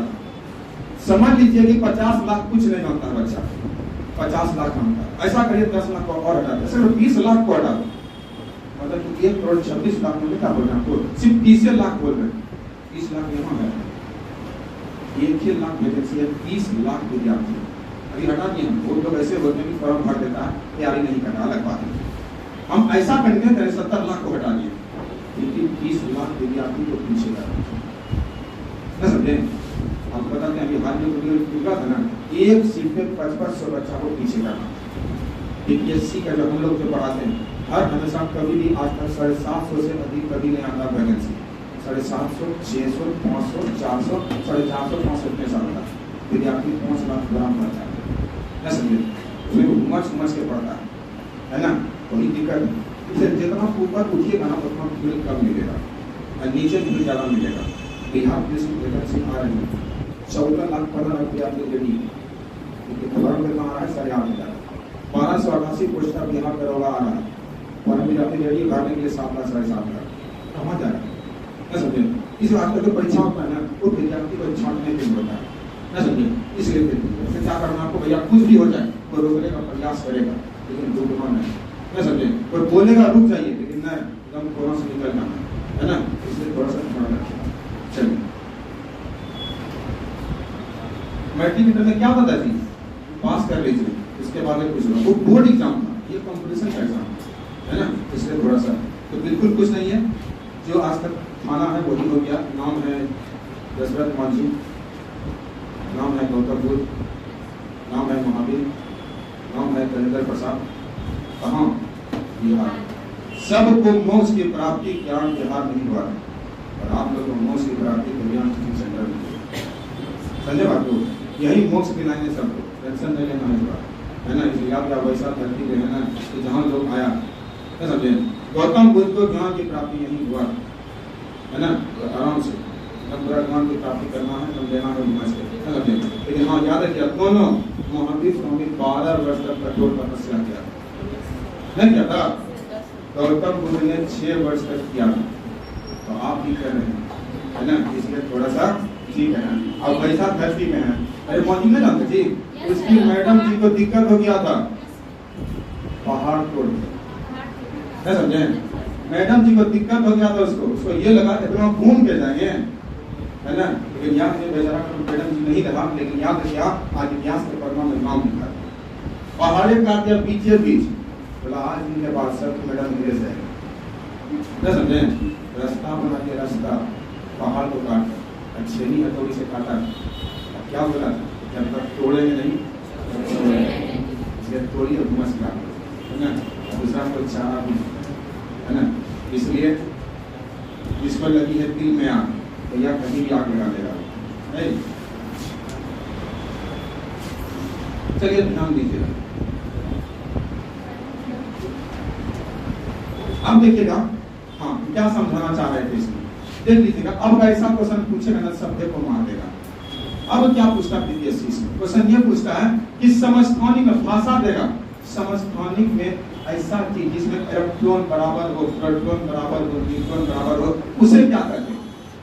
A: समझ लीजिए कि 50 लाख कुछ नहीं मांगता बच्चा, 50 लाख मांगता। ऐसा करिए 10 लाख को और हटा दे, सिर्फ 20 लाख को हटा दो, मतलब 1,26,00,000 में क्या बोल रहे हैं आपको, सिर्फ 30 लाख बोल रहे हैं। 30 लाख यहाँ है, 1 लाख वैकेंसी है, 30 लाख विद्यार्थी अभी हटा दिए। वो लोग ऐसे होते हैं कि फॉर्म भर देता है, तैयारी नहीं करना, अलग बात है। हम ऐसा करेंगे 70 लाख को हटा दिए, लेकिन 30 लाख विद्यार्थी को पीछे कर समझे। हम बताते हैं अभी हाल में पूरा था ना, एक सीट पे 5500 बच्चा को पीछे करना। बीपीएससी का जो हम लोग जो पढ़ाते हैं, हर हमेशा कभी भी आज तक 750 से अधिक कभी नहीं आता वैकेंसी, 750, 600, 500, 400, 450, 500 इतने साल का विद्यार्थी 5 लाख ग्राम पढ़ता है, न समझे? उसमें उमस के पढ़ता है ना, वही दिक्कत है। इसलिए जितना ऊपर उठिएगा ना उतना फील्ड कम मिलेगा और नीचे फील्ड ज़्यादा मिलेगा। बिहार पुलिस की वैकेंसी आ रही है, 14 लाख 15 लाख विद्यार्थी रेडी, फॉर्म में कहाँ आ रहा है 8,500, 1288 पोस्ट का बिहार दरोगा आ रहा है, फॉर्म विद्यार्थी रेडी भरने के लिए 7 लाख 7.5 लाख, कहाँ जा रहा है, न समझे? इस आज तक परीक्षा होता है ना, वो विद्यार्थी को छांटने के लिए होता है, न समझे? इसलिए क्या करना आपको, भैया कुछ भी हो जाए वो रोकने का प्रयास करेगा, लेकिन रुकना नहीं, न समझे? कोई बोलेगा रुक जाइए, लेकिन न एकदम कोरोना से निकलना है ना, इसलिए थोड़ा सा ध्यान रखिए। चलिए मैट्रिक इंटर में क्या पता थी, पास कर लीजिए, इसके बाद में कुछ वो बोर्ड एग्जाम था, ये कंपटीशन का एग्जाम है ना, इसलिए थोड़ा सा तो बिल्कुल कुछ नहीं है। जो आज तक थाना है वही हो गया, नाम है दशरथ मांझी, नाम है गौतम बुद्ध, नाम है महावीर, नाम है धनेन्द्र प्रसाद। कहाँ? बिहार। सबको मोक्ष की प्राप्ति ज्ञान बिहार नहीं हुआ है, और आप लोग को मोक्ष की प्राप्ति कल्याण सेंटर में समझे बात को। यही मोक्ष दिलाएंगे सबको, टेंशन नहीं लेना है ना। इसलिए आप या वैसा धरती पे है ना कि जहाँ लोग आया है, समझे। गौतम बुद्ध को ज्ञान की प्राप्ति यही हुआ है ना, तो आराम से पूरा ज्ञान की प्राप्ति करना है, तो लेना है मस्त, समझे। लेकिन हाँ याद रखिए, दोनों महावीर स्वामी 12 वर्ष तक कठोर तपस्या किया, नहीं किया था? गौतम बुद्ध ने 6 वर्ष तक किया, तो आप भी कर रहे हैं, है ना। इसलिए थोड़ा सा ठीक है। अब पैसा धरती में है, अरे मोदी में जानते जी, उसकी मैडम जी को दिक्कत हो गया था, पहाड़ तोड़ दिया, समझे। मैडम जी को दिक्कत हो गया था, उसको ये लगा इतना घूम के जाएंगे, है ना। लेकिन याद नहीं, बेचारा मैडम जी नहीं रहा, लेकिन याद रखिए आज इतिहास के पन्नों में नाम लिखा, पहाड़े काट दिया बीचे बीच, बोला आज इनके बाद सब मैडम गिर जाएगा, समझे। रास्ता बना दिया, रास्ता पहाड़ को काट, अच्छे नहीं हथौड़ी से काटा, क्या बोला जब तक तोड़ेंगे नहीं तोड़िए मस्त है ना, दूसरा कोई चारा भी है ना। इसलिए जिस पर लगी है दिल में आग, तो या कहीं भी आग लगा देगा। चलिए ध्यान दीजिएगा, अब देखिएगा हाँ क्या समझाना चाह रहे थे इसमें, देख लीजिएगा। अब ऐसा क्वेश्चन पूछेगा ना, शब्द को मार देगा। अब क्या पूछता है क्वेश्चन, ये पूछता है कि समस्थानिक में भाषा देगा, समस्थानिक में ऐसा चीज जिसमें इलेक्ट्रॉन बराबर हो, प्रोटॉन बराबर हो, न्यूट्रॉन बराबर हो, उसे क्या करते हैं?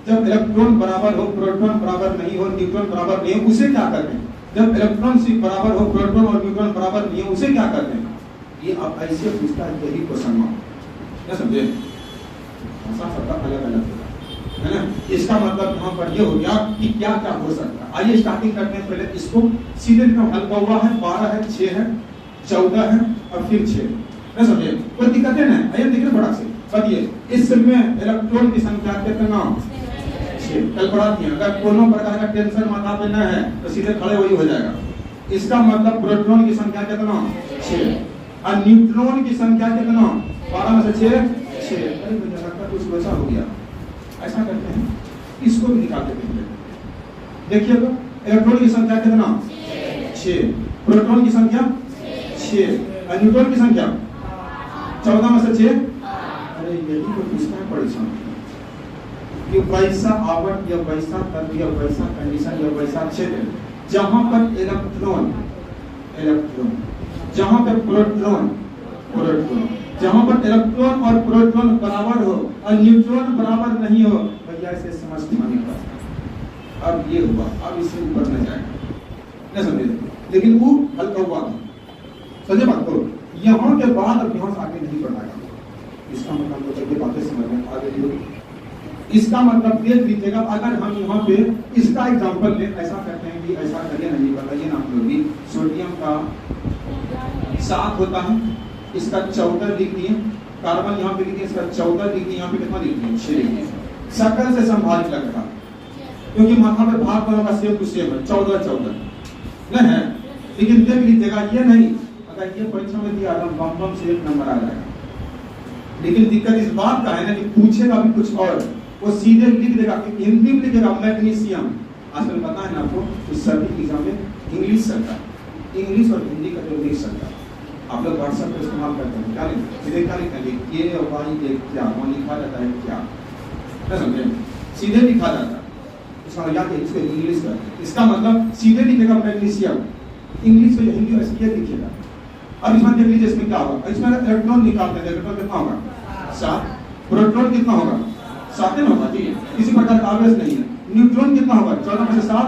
A: जब इलेक्ट्रॉन बराबर हो, प्रोटॉन बराबर नहीं हो, न्यूट्रॉन बराबर नहीं हो, उसे क्या करते हैं? जब इलेक्ट्रॉन बराबर हो, प्रोटॉन और न्यूट्रॉन बराबर नहीं हो, उसे क्या करते हैं? ये अब ऐसे पूछता है, यही क्वेश्चन क्या समझे। भाषा सबका अलग अलग होगा, है ना। इसका मतलब यहाँ पर ये हो गया कि क्या क्या हो सकता है। आइए स्टार्टिंग करते हैं, पहले इसको सीधे हल्का हुआ है, 12 है, 6 है, 14 है और फिर 6, ना समझे। कोई दिक्कत है ना? आइए देखिए बड़ा से बताइए, इसमें इलेक्ट्रॉन की संख्या कितना? 6। कल पढ़ा दिया, अगर कोनो प्रकार का टेंशन माथा पे न है तो सीधे खड़े वही हो जाएगा। इसका मतलब प्रोटॉन की संख्या कितना? 6। और न्यूट्रॉन की संख्या कितना? 12 में से 6। अरे मुझे लगता है कुछ वैसा हो गया, ऐसा करते हैं, इसको भी निकाल देते हैं। देखिए तो इलेक्ट्रॉन की संख्या कितना? 6। प्रोटॉन की संख्या 6 और न्यूट्रॉन की संख्या 14 में से 6। अरे यही तो पूछना है परीक्षा कि वैसा आवट या वैसा तत्व या वैसा कंडीशन या वैसा क्षेत्र जहां पर इलेक्ट्रॉन जहां पर प्रोटॉन जहां पर इलेक्ट्रॉन और प्रोटॉन बराबर हो और न्यूट्रॉन बराबर नहीं हो, भैया इसे समस्थानिक का। अब ये हुआ, अब इससे ऊपर न जाएगा, न समझे। लेकिन वो हल्का हुआ था, समझे बात को। यहाँ के बाद अब यहाँ से आगे नहीं बढ़ाएगा। इसका मतलब तो बातें समझ में आगे भी। इसका मतलब देख लीजिएगा, अगर हम यहाँ पे इसका एग्जाम्पल ले, ऐसा करते हैं कि ऐसा करिए नहीं, बताइए ना आप लोग भी। सोडियम का 7 होता है, इसका 14 लिख दिए, कार्बन यहाँ पे लिख दिए, इसका 14 लिख दिए, यहाँ पे कितना लिख दिए? 6 लिख दिए। शकल से संभावित लग रहा, क्योंकि माथा पे भाग दोनों का सेम टू सेम है, 14 नहीं है। लेकिन देख लीजिएगा, ये नहीं, अगर ये परीक्षा में दिया बम से 1 नंबर आ जाएगा। लेकिन दिक्कत इस बात का है ना कि पूछेगा भी कुछ और, वो सीधे लिख देगा, हिंदी में लिखेगा मैग्नीशियम। आजकल पता है ना आपको, इस सभी एग्जाम में इंग्लिश चलता है, इंग्लिश और हिंदी का जो इंग्लिश चलता है। आप लोग व्हाट्सएप पर इस्तेमाल करते हैं, क्या लिखते क्या लिखते हैं? ये और वाई क्या वहाँ लिखा जाता है क्या, क्या समझे? सीधे लिखा जाता है। इसका याद है, इसको इंग्लिश का, इसका मतलब सीधे लिखेगा मैग्नीशियम, इंग्लिश में हिंदी में ये लिखेगा। अब इसमें देख लीजिए इसमें क्या होगा, इसमें इलेक्ट्रॉन निकालते हैं, इलेक्ट्रॉन कितना होगा? 7। प्रोटॉन कितना होगा? 7 होगा जी, किसी प्रकार का आवेश नहीं है। न्यूट्रॉन कितना होगा? 14 में से 7।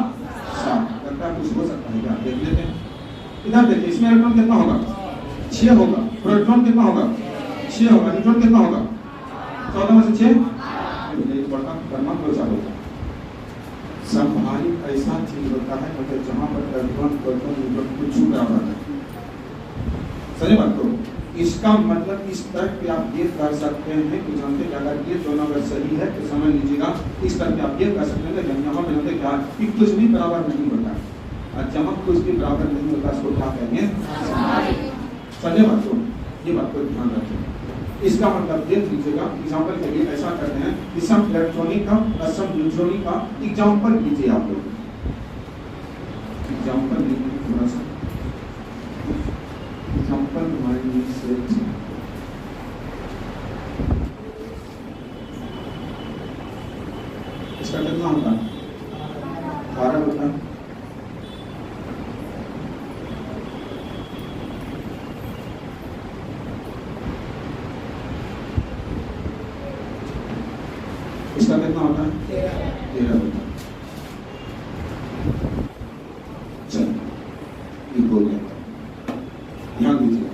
A: लगता है कुछ हो सकता है क्या, देख लेते हैं। इधर देखिए, इसमें इलेक्ट्रॉन कितना होगा? 6 होगा। प्रोटॉन कितना होगा? 6 होगा। न्यूट्रॉन कितना होगा? 14 में से 6। बड़ा करना क्लोजा होगा। संभावित ऐसा चीज होता है मतलब जहां पर इलेक्ट्रॉन प्रोटॉन न्यूट्रॉन कुछ बराबर है, सही बात। तो इसका मतलब इस तरह पे आप ये कर सकते हैं कि जानते कि अगर ये दोनों अगर सही है तो समझ लीजिएगा इस तरह पे आप ये कर सकते हैं कि यहाँ पे जानते क्या कि कुछ भी बराबर नहीं होता और जब कुछ भी बराबर नहीं होता उसको क्या कहेंगे समझे बात को, ये बात को ध्यान रखें। इसका मतलब देख लीजिएगा एग्जाम्पल के लिए ऐसा करते हैं कि सम इलेक्ट्रॉनिक का और सम न्यूट्रॉनिक का एग्जाम्पल लीजिए आप लोग, एग्जाम्पल लीजिए थोड़ा सा एग्जाम्पल हमारे से इसका कितना होता है 12 होता है। इसका कितना होता है 13 होता है। चलो ये हो गया, ध्यान दीजिए।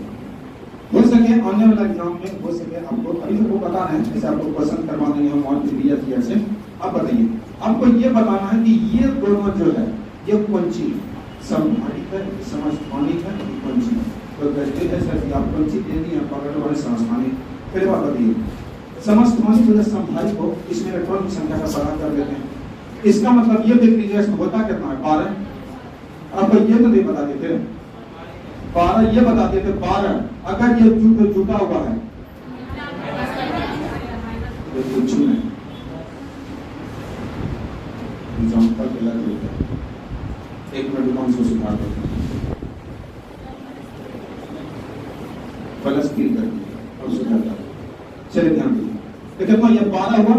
A: हो सके आने वाला एग्जाम में हो सके आपको अभी तो वो बताना है, जैसे आपको क्वेश्चन करवा देंगे हम और प्रीवियस से। अब बताइए आपको ये बताना है कि ये दोनों जो है ये कौन चीज समभारिक है समस्थानिक है कौन चीज तो कहते हैं सर कि आप कौन चीज दे दी पकड़ वाले समस्थानिक। फिर बात बताइए समस्थानिक जो समभारिक हो इसमें इलेक्ट्रॉन की संख्या का पता कर देते हैं। इसका मतलब ये देख लीजिए इसमें होता कितना है 12। आपको ये तो नहीं बता देते 12, ये बता देते 12 अगर ये जुटा हुआ है तो कुछ नहीं एग्जाम्पल पहला देते हैं 1 मिनट कौन से सुधार देते हैं प्लस क्लिक करके और सुधारता है। चलिए ध्यान दीजिए तो कितना ये 12 हुआ।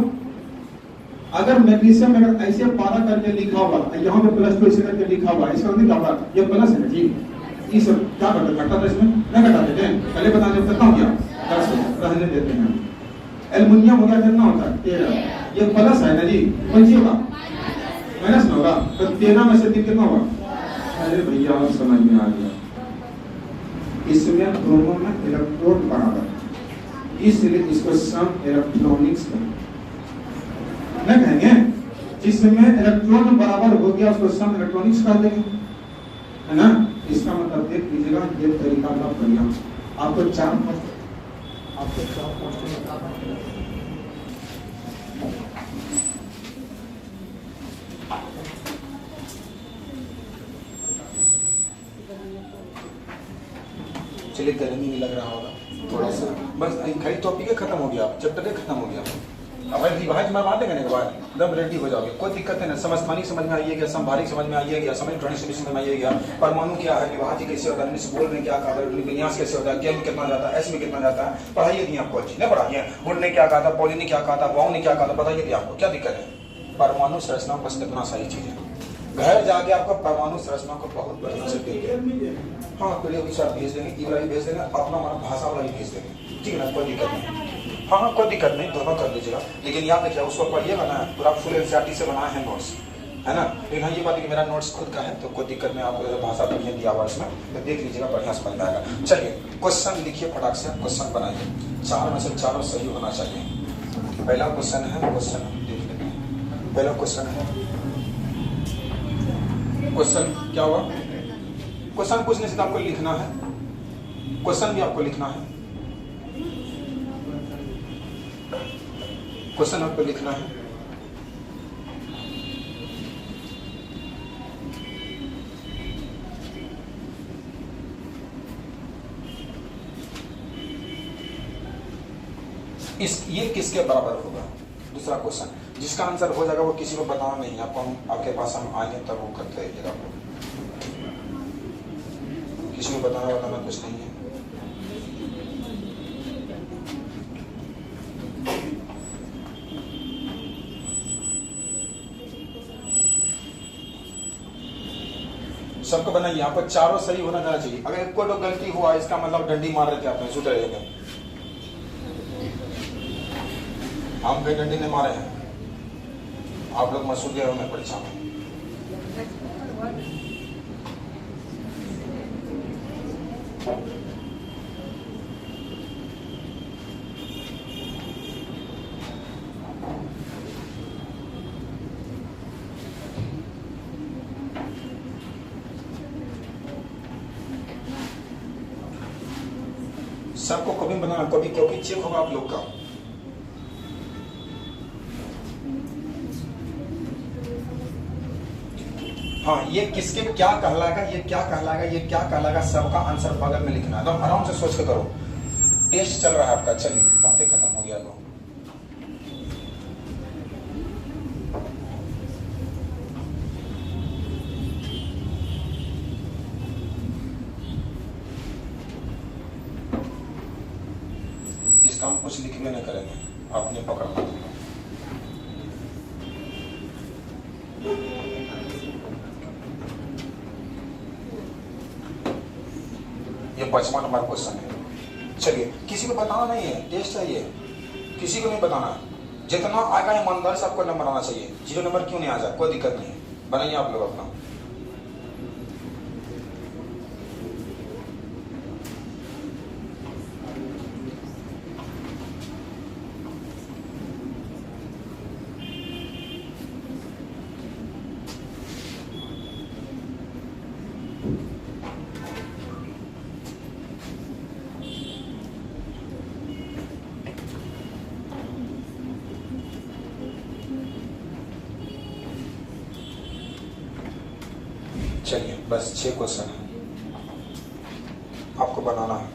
A: अगर मैग्नीशियम अगर ऐसे 12 करके लिखा हुआ यहाँ पे प्लस 2 ऐसे करके लिखा हुआ इसका मतलब क्या होगा ये प्लस है जी। ये सब क्या करते घटा था इसमें न घटा देते हैं पहले बता देते कितना हो गया 10 रहने देते हैं। एल्युमिनियम हो गया कितना होता है 13, ये प्लस है ना जी कौन सी होगा माइनस में होगा तो 13 में से 3 कितना होगा। अरे भैया समझ में आ गया, इसमें दोनों में इलेक्ट्रॉन बराबर है इसलिए इसको सम इलेक्ट्रॉनिक्स न कहेंगे। जिसमें इलेक्ट्रॉन बराबर हो गया उसको सम इलेक्ट्रॉनिक्स कह देंगे है ना। इसका मतलब देख लीजिएगा ये तरीका का बढ़िया आपको 4
B: चलिए गर्मी नहीं लग रहा होगा थोड़ा सा बस खाली टॉपिक खत्म हो गया चैप्टर खत्म हो गया। अब रिवाइज में बातें करने के बाद एकदम रेडी हो जाओगे कोई दिक्कत नहीं। समस्थानिक समझ में आइएगा समभारिक समझ में आइएगा समझ में आइएगा परमाणु क्या है विभाज्य कैसे होता है बोल में क्या कहा विन्यास कैसे होता है क्या में कितना जाता है ऐसे में कितना जाता है पढ़ाइए नहीं आपको अच्छी नहीं पढ़ाइए। वुड ने क्या कहा था पॉली ने क्या कहा था वाउ ने क्या कहा था बताइए कि आपको क्या दिक्कत है। परमाणु संरचना बस कितना सारी चीज है घर जाके आपको परमाणु संरचना को बहुत बढ़िया से देंगे। हाँ पीढ़ियों के साथ भेज देंगे ई वाला भेज देंगे अपना हमारा भाषा वाला भी भेज देंगे ठीक है ना कोई दिक्कत नहीं। हाँ कोई दिक्कत नहीं दोनों कर लीजिएगा लेकिन याद रखिए उसको पढ़िएगा ना पूरा फुल एनसीईआरटी से बनाए हैं नोट्स है ना। लेकिन हाँ ये बात है कि मेरा नोट्स खुद का है तो कोई दिक्कत नहीं आपको भाषा बढ़िया दिया हुआ इसमें तो देख लीजिएगा बढ़िया समझ में आएगा। चलिए क्वेश्चन लिखिए फटाक से क्वेश्चन बनाइए 4 में से 4 सही होना चाहिए। पहला क्वेश्चन है क्वेश्चन देख लेते हैं। पहला क्वेश्चन है क्वेश्चन क्या हुआ क्वेश्चन पूछने से आपको लिखना है क्वेश्चन भी आपको लिखना है क्वेश्चन आपको लिखना है। ये किसके बराबर होगा दूसरा क्वेश्चन जिसका आंसर हो जाएगा वो किसी को बताना नहीं आपको हम आपके पास हम आएंगे तब वो करते रहिएगा किसी को बताना कुछ नहीं है। सबको बनाइए यहाँ पर चारों सही होना जाना चाहिए। अगर एक को तो गलती हुआ इसका मतलब डंडी मार रहे थे आपने छूटे रहेंगे। हम कहीं डंडी नहीं मारे हैं आप लोग मसूद गए होंगे परीक्षा में। सबको कॉपी बनाना, कॉपी चेक होगा आप लोग का। हाँ, ये किसके क्या कहलाएगा, ये क्या कहलाएगा, ये क्या कहलाएगा, सबका आंसर बगल में लिखना है। एकदम आराम से सोच के करो। टेस्ट चल रहा है आपका। चलिए, बातें खत्म हो गया लो। इसका हम कुछ लिखने नहीं करेंगे, आपने पकड़ना। ये 55 नंबर क्वेश्चन है। चलिए, किसी को बताना नहीं है, टेस्ट चाहिए, किसी को नहीं बताना। जितना आएगा ईमानदार से आपको नंबर आना चाहिए। 0 नंबर क्यों नहीं आ जाए, कोई दिक्कत नहीं, बनाइए आप लोग अपना। चलिए, बस 6 क्वेश्चन है, आपको बनाना है।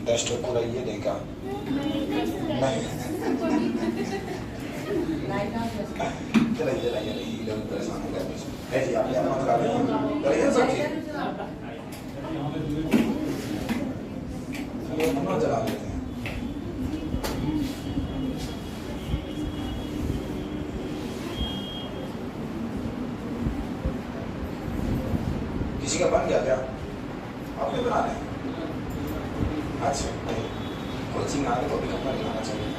B: टेस्ट पूरा ये देगा नहीं। चलिए, परेशान हो गया। ऐसे आप मत लगा रहे सब चीज चला लेते हैं। किसी का बन गया क्या, आपने बना लें? अच्छा, नहीं, कोचिंग आगे तो भी अपना दिखाना चाहिए।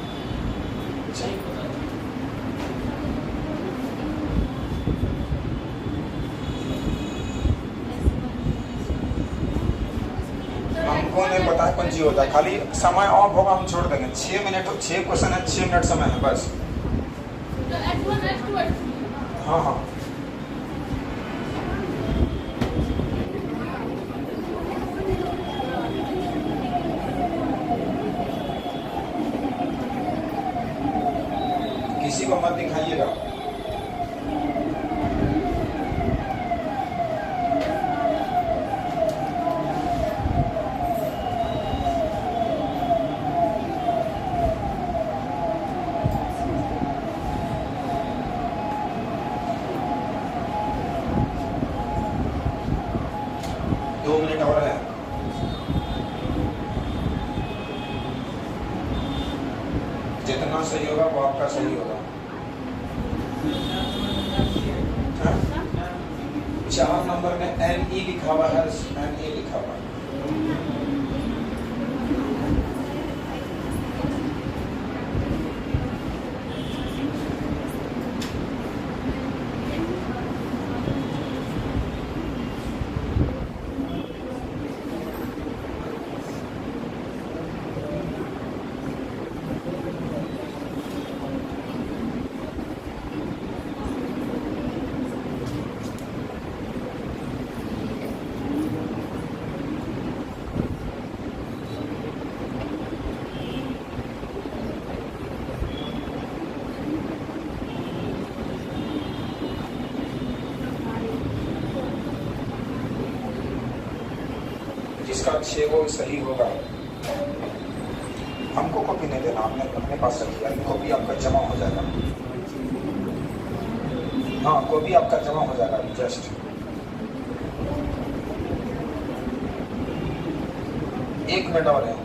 B: हमको नहीं पता है कौन सी होता है, खाली समय ऑफ होगा हम छोड़ देंगे। 6 मिनट, 6 क्वेश्चन है, 6 मिनट समय है बस। हाँ हाँ, किसी को मत दिखाइएगा। जितना सही होगा वो आपका सही होगा। 4 नंबर में NE लिखा हुआ है, NE लिखा हुआ है। जिसका 6 वो सही होगा, हमको कॉपी नहीं देना, हमने अपने पास रखिए। कॉपी आपका जमा हो जाएगा। हाँ, कॉपी आपका जमा हो जाएगा। जस्ट 1 मिनट और है।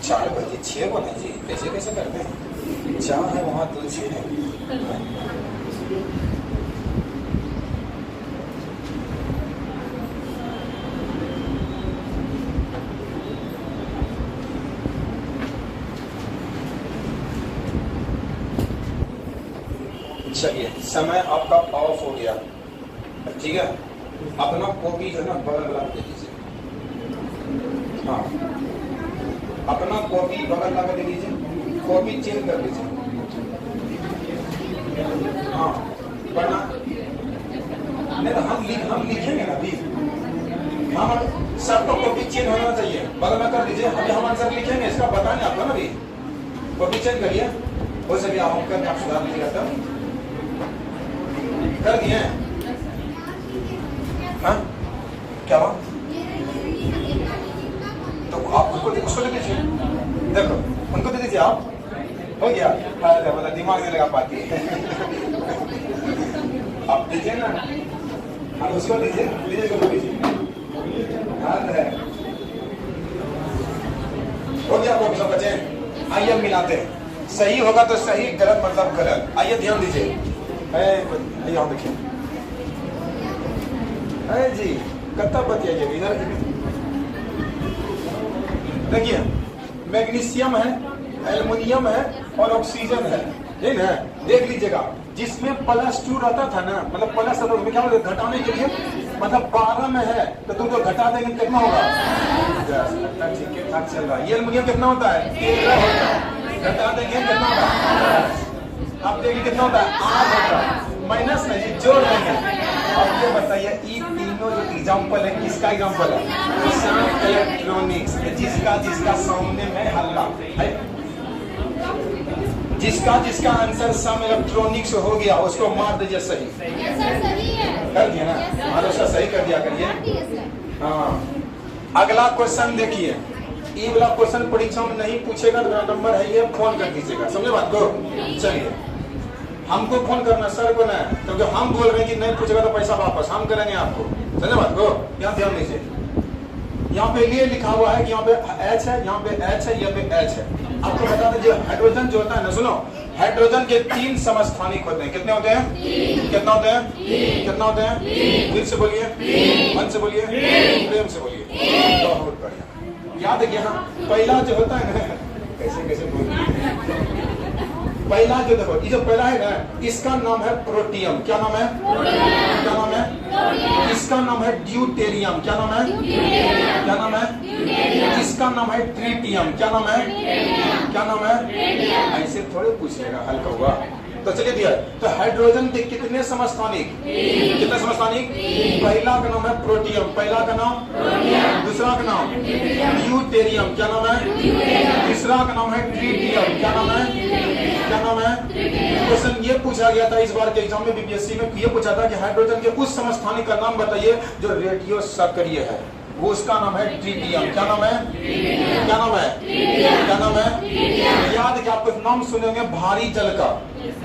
B: चार बजे 6 को नहीं जी, कैसे कैसे करते हैं? 4 है वहाँ तो 6 है। चलिए समय आपका ऑफ हो गया, ठीक है। अपना कॉपी जो है ना बगल वाला दे दीजिए। हाँ, अपना कॉपी बगल लगा दे दीजिए, कॉपी चेंज कर लीजिए। हाँ वरना नहीं तो हम लिखेंगे ना अभी। हाँ सबको कॉपी चेंज होना चाहिए, बगल में कर दीजिए। अभी हम आंसर लिखेंगे, इसका बताने आपको ना अभी। कॉपी चेंज करिए, हो सके हम करके आप सुधार लीजिएगा। तब कर दिए? हाँ क्या हुआ? तो आप उसको दे दीजिए, देखो उनको दे दीजिए आप। हो गया? अरे मतलब दिमाग नहीं लगा पाती आप दीजिए ना, आप उसको दीजिए, उसको दीजिए। हो गया आपको सब बचे। आइए हम मिलाते हैं, सही होगा तो सही, गलत मतलब गलत। आइए ध्यान दीजिए, यहाँ देखिए जी कत्ता बतियाइए इधर देखिए। मैग्नीशियम है, एल्युमिनियम है और ऑक्सीजन है, ठीक है। देख लीजिएगा, जिसमें +2 रहता था ना, मतलब प्लस था तो उसमें क्या होगा घटाने के लिए, मतलब 12 में है तो तुम तो घटा देंगे कितना होगा? ठीक है ठाक चल रहा है। ये एल्युमिनियम कितना होता है? 13 होता है, घटा देंगे कितना होगा? आप देखिए कितना होता है? 8 होता है, माइनस नहीं जोड़ देंगे। अब ये बताइए, ये तीनों जो एग्जाम्पल है किसका एग्जाम्पल है? सम इलेक्ट्रॉनिक्स। जिसका सामने में हल्ला है, जिसका आंसर सम इलेक्ट्रॉनिक्स हो गया उसको मार दीजिए सही। कर दिया ना? हाँ उसका सही कर दिया करिए। हाँ अगला क्वेश्चन देखिए, ये वाला क्वेश्चन परीक्षा में नहीं पूछेगा, नंबर है ये, फोन कर दीजिएगा, समझे बात को? चलिए हमको फोन करना सर को ना, क्योंकि हम बोल रहे हैं कि नहीं पूछेगा तो पैसा वापस हम करेंगे आपको, समझे बात को? यहाँ ध्यान दीजिए, यहाँ पे लिए लिखा हुआ है कि यहाँ पे H है, यहाँ पे H है, यहाँ पे H है। आपको बता दीजिए हाइड्रोजन जो होता है ना, सुनो, हाइड्रोजन के 3 समस्थानिक होते हैं। कितने होते हैं? कितना होते हैं? कितना होते हैं? दिल से बोलिए, मन से बोलिए, प्रेम से बोलिए। बहुत बढ़िया, याद है। हाँ पहला जो होता है ना, कैसे बोलिए, पहला जो देखो, ये जो पहला है ना, इसका नाम है प्रोटियम। क्या नाम है? क्या नाम है? इसका नाम है ड्यूटेरियम। क्या नाम है? क्या नाम है? इसका नाम है ट्रिटियम। क्या नाम है? क्या नाम है? ऐसे थोड़े पूछेगा, हल्का हुआ तो चलिए दिया। तो हाइड्रोजन के कितने समस्थानिक? कितने समस्थानिक? पहला का नाम है प्रोटियम, पहला का नाम, दूसरा का नाम ड्यूटेरियम। क्या नाम है? तीसरा का नाम है ट्रिटियम। क्या नाम है? क्या नाम है? क्वेश्चन ये पूछा गया था इस बार के एग्जाम में, बीपीएससी में ये पूछा था कि हाइड्रोजन के उस समस्थानिक का नाम बताइए जो रेडियो सक्रिय है, वो उसका नाम है ट्रिटियम। क्या नाम है? क्या नाम है? क्या नाम है? याद है कि आपको नाम सुने होंगे भारी जल का।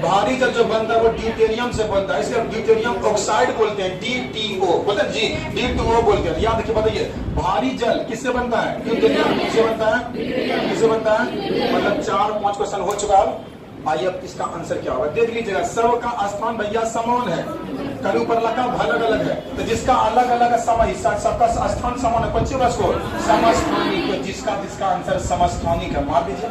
B: भारी जल जो बनता है वो ड्यूटेरियम से बनता है, इसलिए ड्यूटेरियम ऑक्साइड बोलते हैं, DTO बोलते हैं जी, D2O बोलते हैं। याद रखिए, बताइए भारी जल किससे बनता है? ड्यूटेरियम। किससे बनता है? किससे बनता है? मतलब 4-5 क्वेश्चन हो चुका है। आइए अब इसका आंसर क्या होगा देख लीजिएगा। सबका स्थान भैया समान है, कल ऊपर लगा अलग अलग है, तो जिसका अलग अलग हिस्सा, सबका स्थान समान है, बच्चे बस को समस्थानिक, जिसका आंसर समस्थानिक है मार दीजिए।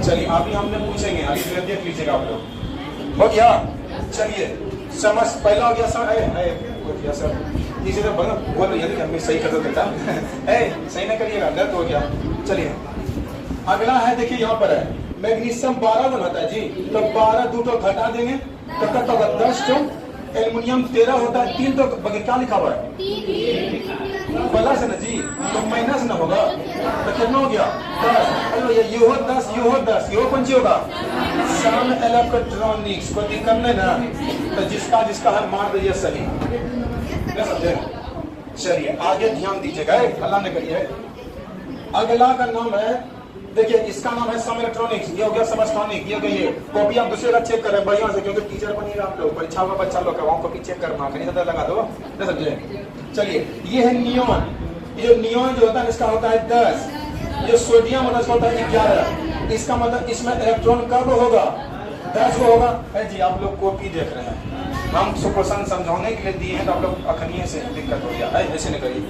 B: चलिए अभी हमने पूछेंगे, अभी देख लीजिएगा आप लोग। हो गया? चलिए पहला हो गया सर, इसी तरह बोल रही है सही कर देता सही नहीं करिएगा, गलत हो गया। चलिए अगला है, देखिए यहाँ पर है मैग्नीशियम 12 होता है जी, तो 12 2 तो घटा देंगे तो कितना होगा? 10 तो। एल्युमिनियम 13 होता है, 3 तो क्या लिखा हुआ है? प्लस है ना जी, तो माइनस ना होगा तो कितना हो गया? 10। ये हो 10, ये हो 10, ये कौन सी होगा? सम इलेक्ट्रॉनिक्स। कोई दिक्कत नहीं ना, तो जिसका हर मार दीजिए सही। समझे? चलिए आगे ध्यान दीजिएगा, हल्ला नहीं करिए। अगला का नाम है, देखिए इसका नाम है सम इलेक्ट्रॉनिक्स, ये हो गया समस्थानिक। ये कहिए कॉपी आप दूसरे का चेक करें बढ़िया से, क्योंकि टीचर बनिएगा आप लोग, परीक्षा में बच्चा लोग का वहां कॉपी चेक करना, कहीं ज्यादा लगा दो, नहीं समझे? चलिए ये है नियॉन। ये नियॉन जो होता है इसका होता है 10, जो सोडियम होता है 11। इसका मतलब इसमें इलेक्ट्रॉन कब होगा? 10 को होगा। जी आप लोग कॉपी देख रहे हैं, हम क्वेश्चन समझाने के लिए दिए हैं, तो आप लोग अखनिये से दिक्कत हो गया है, ऐसे नहीं करिए।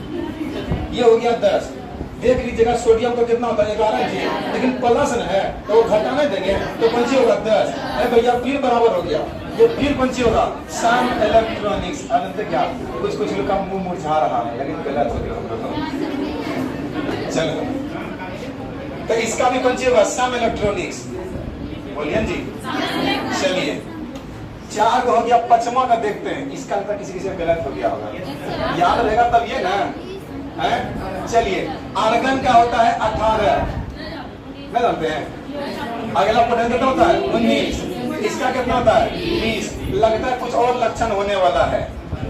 B: ये हो गया 10। देख लीजिएगा सोडियम का कितना होता है? 11 जी, लेकिन प्लस है तो वो घटाने देंगे तो पंची होगा 10। भैया फिर बराबर हो गया। ये फिर कौन सी होगा? सम इलेक्ट्रॉनिक्स। अनंत क्या कुछ कुछ लोग का मुंह मुरझा रहा है, लेकिन गलत हो गया हम लोग। चलो तो इसका भी कौन सी होगा? सम इलेक्ट्रॉनिक्स। बोलिए जी। चलिए 4 हो गया, 5वां का देखते हैं। इसका अंतर किसी किसी गलत हो गया होगा, याद रहेगा तब ये ना है। चलिए आर्गन का होता है 18, नहीं जानते हैं? अगला पढ़ें कितना होता है? 19। इसका कितना होता है? 20। लगता है कुछ और लक्षण होने वाला है,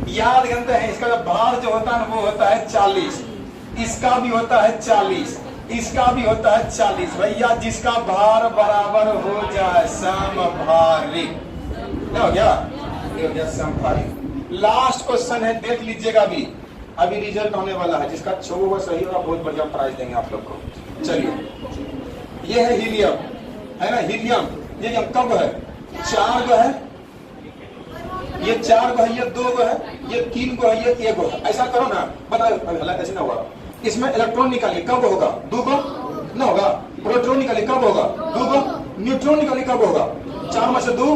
B: याद करते हैं। इसका भार जो होता है वो होता है 40, इसका भी होता है 40, इसका भी होता है 40। भैया जिसका भार बराबर हो जाए समभारिक, क्या हो गया? ये हो गया समभारिक। लास्ट क्वेश्चन है, देख लीजिएगा भी, अभी रिजल्ट होने वाला है। जिसका 6 सही होगा बहुत बढ़िया प्राइज देंगे आप लोग को। चलिए ये है हीलियम, है ना? हीलियम ये कब है? 4 गो है, ये 4 गो है, ये 2 गो है, ये 3 गो है, ये 1 गो है। ऐसा करो ना, बताओ ऐसे ना होगा। इसमें इलेक्ट्रॉन निकालिए, कब होगा? 2 गो ना होगा। प्रोटॉन निकालिए, कब होगा? 2 गो। न्यूट्रॉन निकालिए, कब होगा? 4 में से 2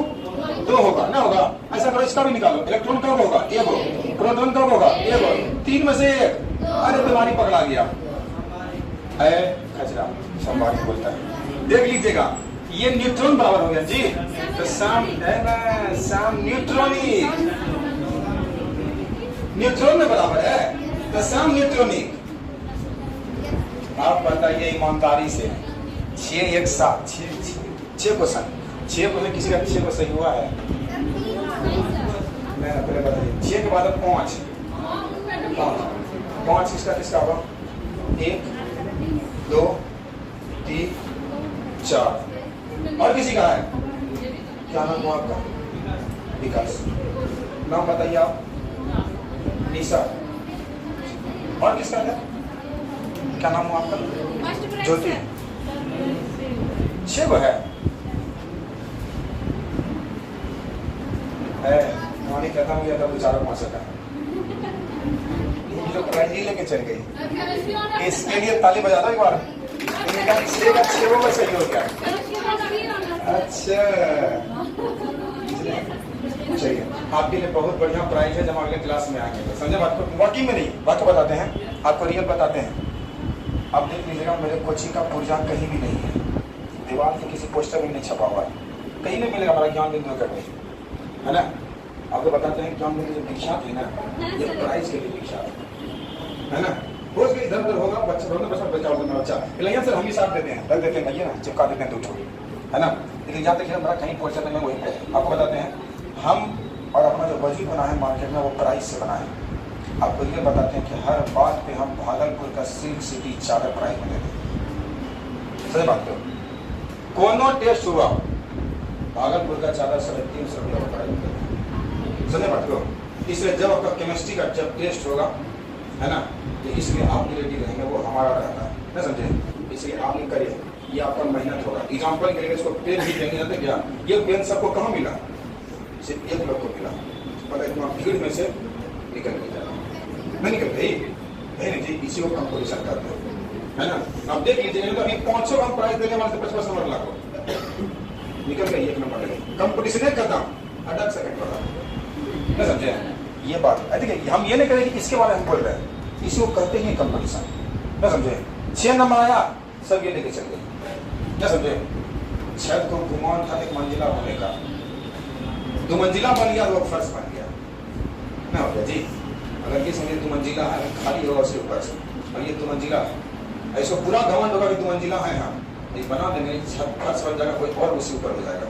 B: होगा ना होगा। ऐसा करो, इसका भी निकालो। इलेक्ट्रॉन कब होगा? 1 गो। प्रोटॉन कब होगा? 1 गो। 3 में से 1। अरे बीमारी पकड़ा गया है, खचरा संभारी बोलता है। देख लीजिएगा, ये न्यूट्रॉन बराबर हो गया जी, तो सम है ना, सम न्यूट्रॉनिक, न्यूट्रॉन में बराबर है, तो सम न्यूट्रॉनिक। आप बताइए ईमानदारी से, 6 1 7 6 क्वेश्चन, 6 क्वेश्चन किसी का 6 को सही हुआ है? मैं पहले बताइए, 6 के बाद 5 किसका किसका होगा? 1 2 3 4। और किसी का है? क्या नाम हुआ आपका? विकास। नाम बताइए आप? निशा। और किसका है? क्या नाम हुआ आपका? ज्योति। 6 है। कहानी कहता हूँ या तो बेचारा 5 का जो प्राइज ही लेके चल गई। इसके लिए ताली बजा दो एक बार। 6 का सही हो गया। अच्छा चलिए, आपके लिए बहुत बढ़िया प्राइज है। जब अगले क्लास में आएंगे तो समझे बात को, वाकई में नहीं बात को बताते हैं आपको, रियल बताते हैं। अब देख लीजिएगा, मेरे कोचिंग का पुर्जा कहीं भी नहीं है, दीवार पे किसी पोस्टर में नहीं छपा हुआ है, कहीं नहीं मिलेगा हमारा ज्ञान बिंदु अकेडमी, है ना? आपको बताते हैं ज्ञान बिंदु जो दीक्षा थी ना, ये प्राइज के लिए दीक्षा है ना। रोज के इधर उधर होगा, बच्चा लेकिन सर हम ही साथ देते हैं, रख देते हैं, ना चिपका देते हैं 2 ठो, है ना। लेकिन याद रखिए हमारा कहीं पोस्टर में वही है। आपको बताते हैं, हम और अपना जो वजूद बना है मार्केट में वो प्राइस से बना है। आपको ये बताते हैं कि हर बात पे हम भागलपुर का सिल्क सिटी चादर प्राइस में देते हैं। सही बात करो, कोनो टेस्ट हुआ भागलपुर का चादर 350 रुपये का प्राइस देते हैं। सही बात करो, इसलिए जब आपका केमिस्ट्री का जब टेस्ट होगा, है ना, तो इसलिए आप रेडी रहेंगे, वो हमारा रहता है ना, समझे? इसलिए आप नहीं करिए, ये आपका मेहनत होगा। एग्जाम्पल के लिए इसको पेन भी देंगे जाते क्या, ये पेन सबको कहाँ मिला? सिर्फ 1 लोग को मिला, पर इतना भीड़ में से निकल नहीं जा रहा, नहीं निकल गई है ना जी। इसी को कंपटीशन करते हो, है ना। अब देख लीजिए, तो अभी 500 हम प्राइस देने वाले 55 नंबर लाखों निकल गई, 1 नंबर लगे। कंपटीशन खत्म, अटक सेकंड वाला, ना समझे? ये बात है। देखिए, हम ये नहीं करें कि इसके बारे में बोल रहे हैं, इसी को कहते हैं कंपटीशन, ना समझे? 6 नंबर आया, सब ये लेके चल गए, ना समझे? छत को गुमान था 1 मंजिला होने का, 2 मंजिला बन गया, तो फर्श बन गया, ना हो गया जी। अगर ये समझे 2 मंजिला है, खाली होगा उसके ऊपर से, और ये 2 मंजिला है, ऐसा पूरा घमंड होगा कि 2 मंजिला है, हम एक बना देंगे, छत फर्श बन जाएगा, कोई और उसी ऊपर हो जाएगा,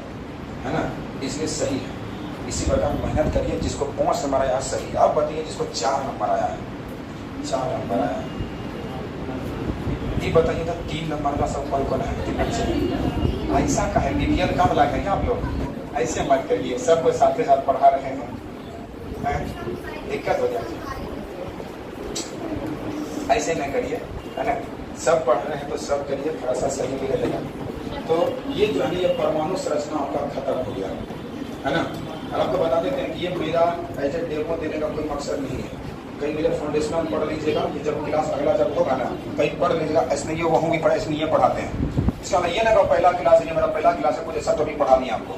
B: है ना। इसलिए सही है, इसी प्रकार मेहनत करिए। जिसको 5 नंबर आया सही, आप बताइए जिसको 4 नंबर आया है, 4 नंबर आया है, ये बताइए तो 3 नंबर का सब कौन है? 3 बच्चे ऐसा का है, बीपीएल कम लागे क्या आप लोग? ऐसे मत करिए, सबको साथ साथ पढ़ा रहे हैं, दिक्कत हो जाती है, ऐसे नहीं करिए, है ना। सब पढ़ रहे हैं तो सब करिए, थोड़ा सा सही भी रहेगा। तो ये जो है ये परमाणु संरचना आपका खत्म हो गया, है ना। और आपको बता देते हैं कि ये मेरा ऐसे डेमो देने का कोई मकसद नहीं है। कहीं मेरे फाउंडेशन पढ़ लीजिएगा कि जब क्लास अगला जब होगा ना, कहीं पढ़ लीजिएगा, ऐसे नहीं वहाँ भी पढ़े, इसलिए ये पढ़ाते हैं। इसका मतलब ये ना पहला क्लास है, ये मेरा पहला क्लास है, कुछ ऐसा तो भी पढ़ा नहीं आपको,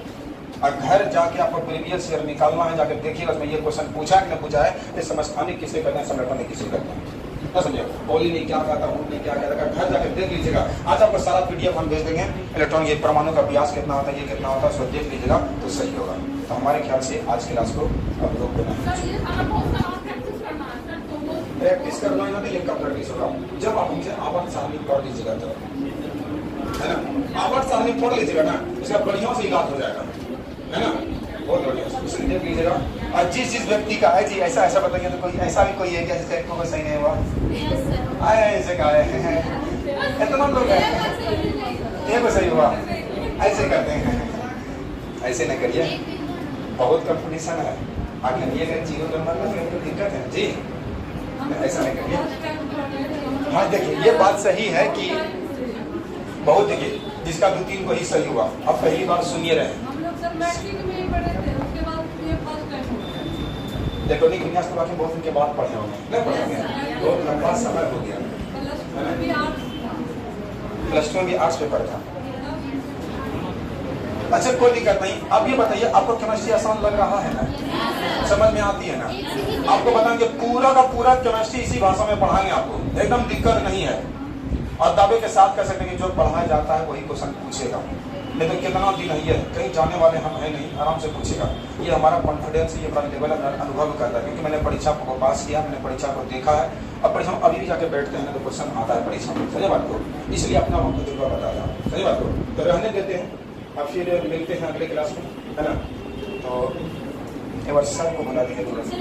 B: और घर जाके आपको प्रीवियस ईयर निकालना है, जाके देखिएगा उसमें ये क्वेश्चन पूछा है कि नहीं पूछा है, ये समस्थानिक किसे कहते हैं, संगठन किसे कहते हैं, ना समझे। पॉली ने क्या कहा था, उन्होंने क्या कहा था, घर जाके देख लीजिएगा। आज आपको सारा पीडीएफ हम भेज देंगे इलेक्ट्रॉनिक, ये परमाणु का व्यास कितना होता है, ये कितना होता है, उसको देख लीजिएगा तो सही होगा। तो हमारे ख्याल से आज क्लास को अब रोक देना है। प्रैक्टिस करना है ना, तो ये कब प्रैक्टिस होगा, जब आप हमसे आवर्त सारणी पढ़ लीजिएगा तब, है ना। आवर्त सारणी पढ़ लीजिएगा ना, इसका बढ़िया से इलाज हो जाएगा, है ना, बहुत बढ़िया। उसे देख लीजिएगा। और जिस व्यक्ति का है जी ऐसा ऐसा बताइए, तो कोई ऐसा भी कोई है क्या जिसका एक को सही नहीं हुआ, ऐसे का है, इतना लोग है, एक को सही हुआ, ऐसे करते हैं, ऐसे न करिए, बहुत कंपटीशन है। आगे ये अगर 0 नंबर में तो दिक्कत है जी, ऐसा नहीं करिए। हाँ देखिए, ये बात सही है कि बहुत, देखिए जिसका 2-3 को ही सही हुआ, अब पहली बार सुनिए रहे। इलेक्ट्रॉनिक विन्यास के बारे में बहुत उनके बाद पढ़े होंगे, नहीं पढ़े होंगे, बहुत लंबा समय हो गया। प्लस 2 भी आर्ट्स पेपर था। अच्छा कोई दिक्कत नहीं। अब ये बताइए, आपको केमिस्ट्री आसान लग रहा है ना, समझ में आती है ना। आपको बताएंगे पूरा का पूरा केमिस्ट्री इसी भाषा में पढ़ाएंगे आपको, एकदम दिक्कत नहीं है। और दावे के साथ कह सकते हैं कि जो पढ़ाया जाता है वही क्वेश्चन पूछेगा। नहीं तो कितना दिन है, कहीं जाने वाले हम है नहीं, आराम से पूछेगा। ये हमारा कॉन्फिडेंस, ये हमारा लेवल अनुभव करता है, क्योंकि मैंने परीक्षा को पास किया, मैंने परीक्षा को देखा है। अब परीक्षा अभी भी जाके बैठते हैं ना तो क्वेश्चन आता है परीक्षा में, समझे बात को। इसलिए अपना हमको तजुर्बा बता रहा, समझे बात को। तो रहने देते हैं, अब फिर मिलते हैं अगले क्लास में, है ना। तो एक बार सर को बता देंगे थोड़ा सा।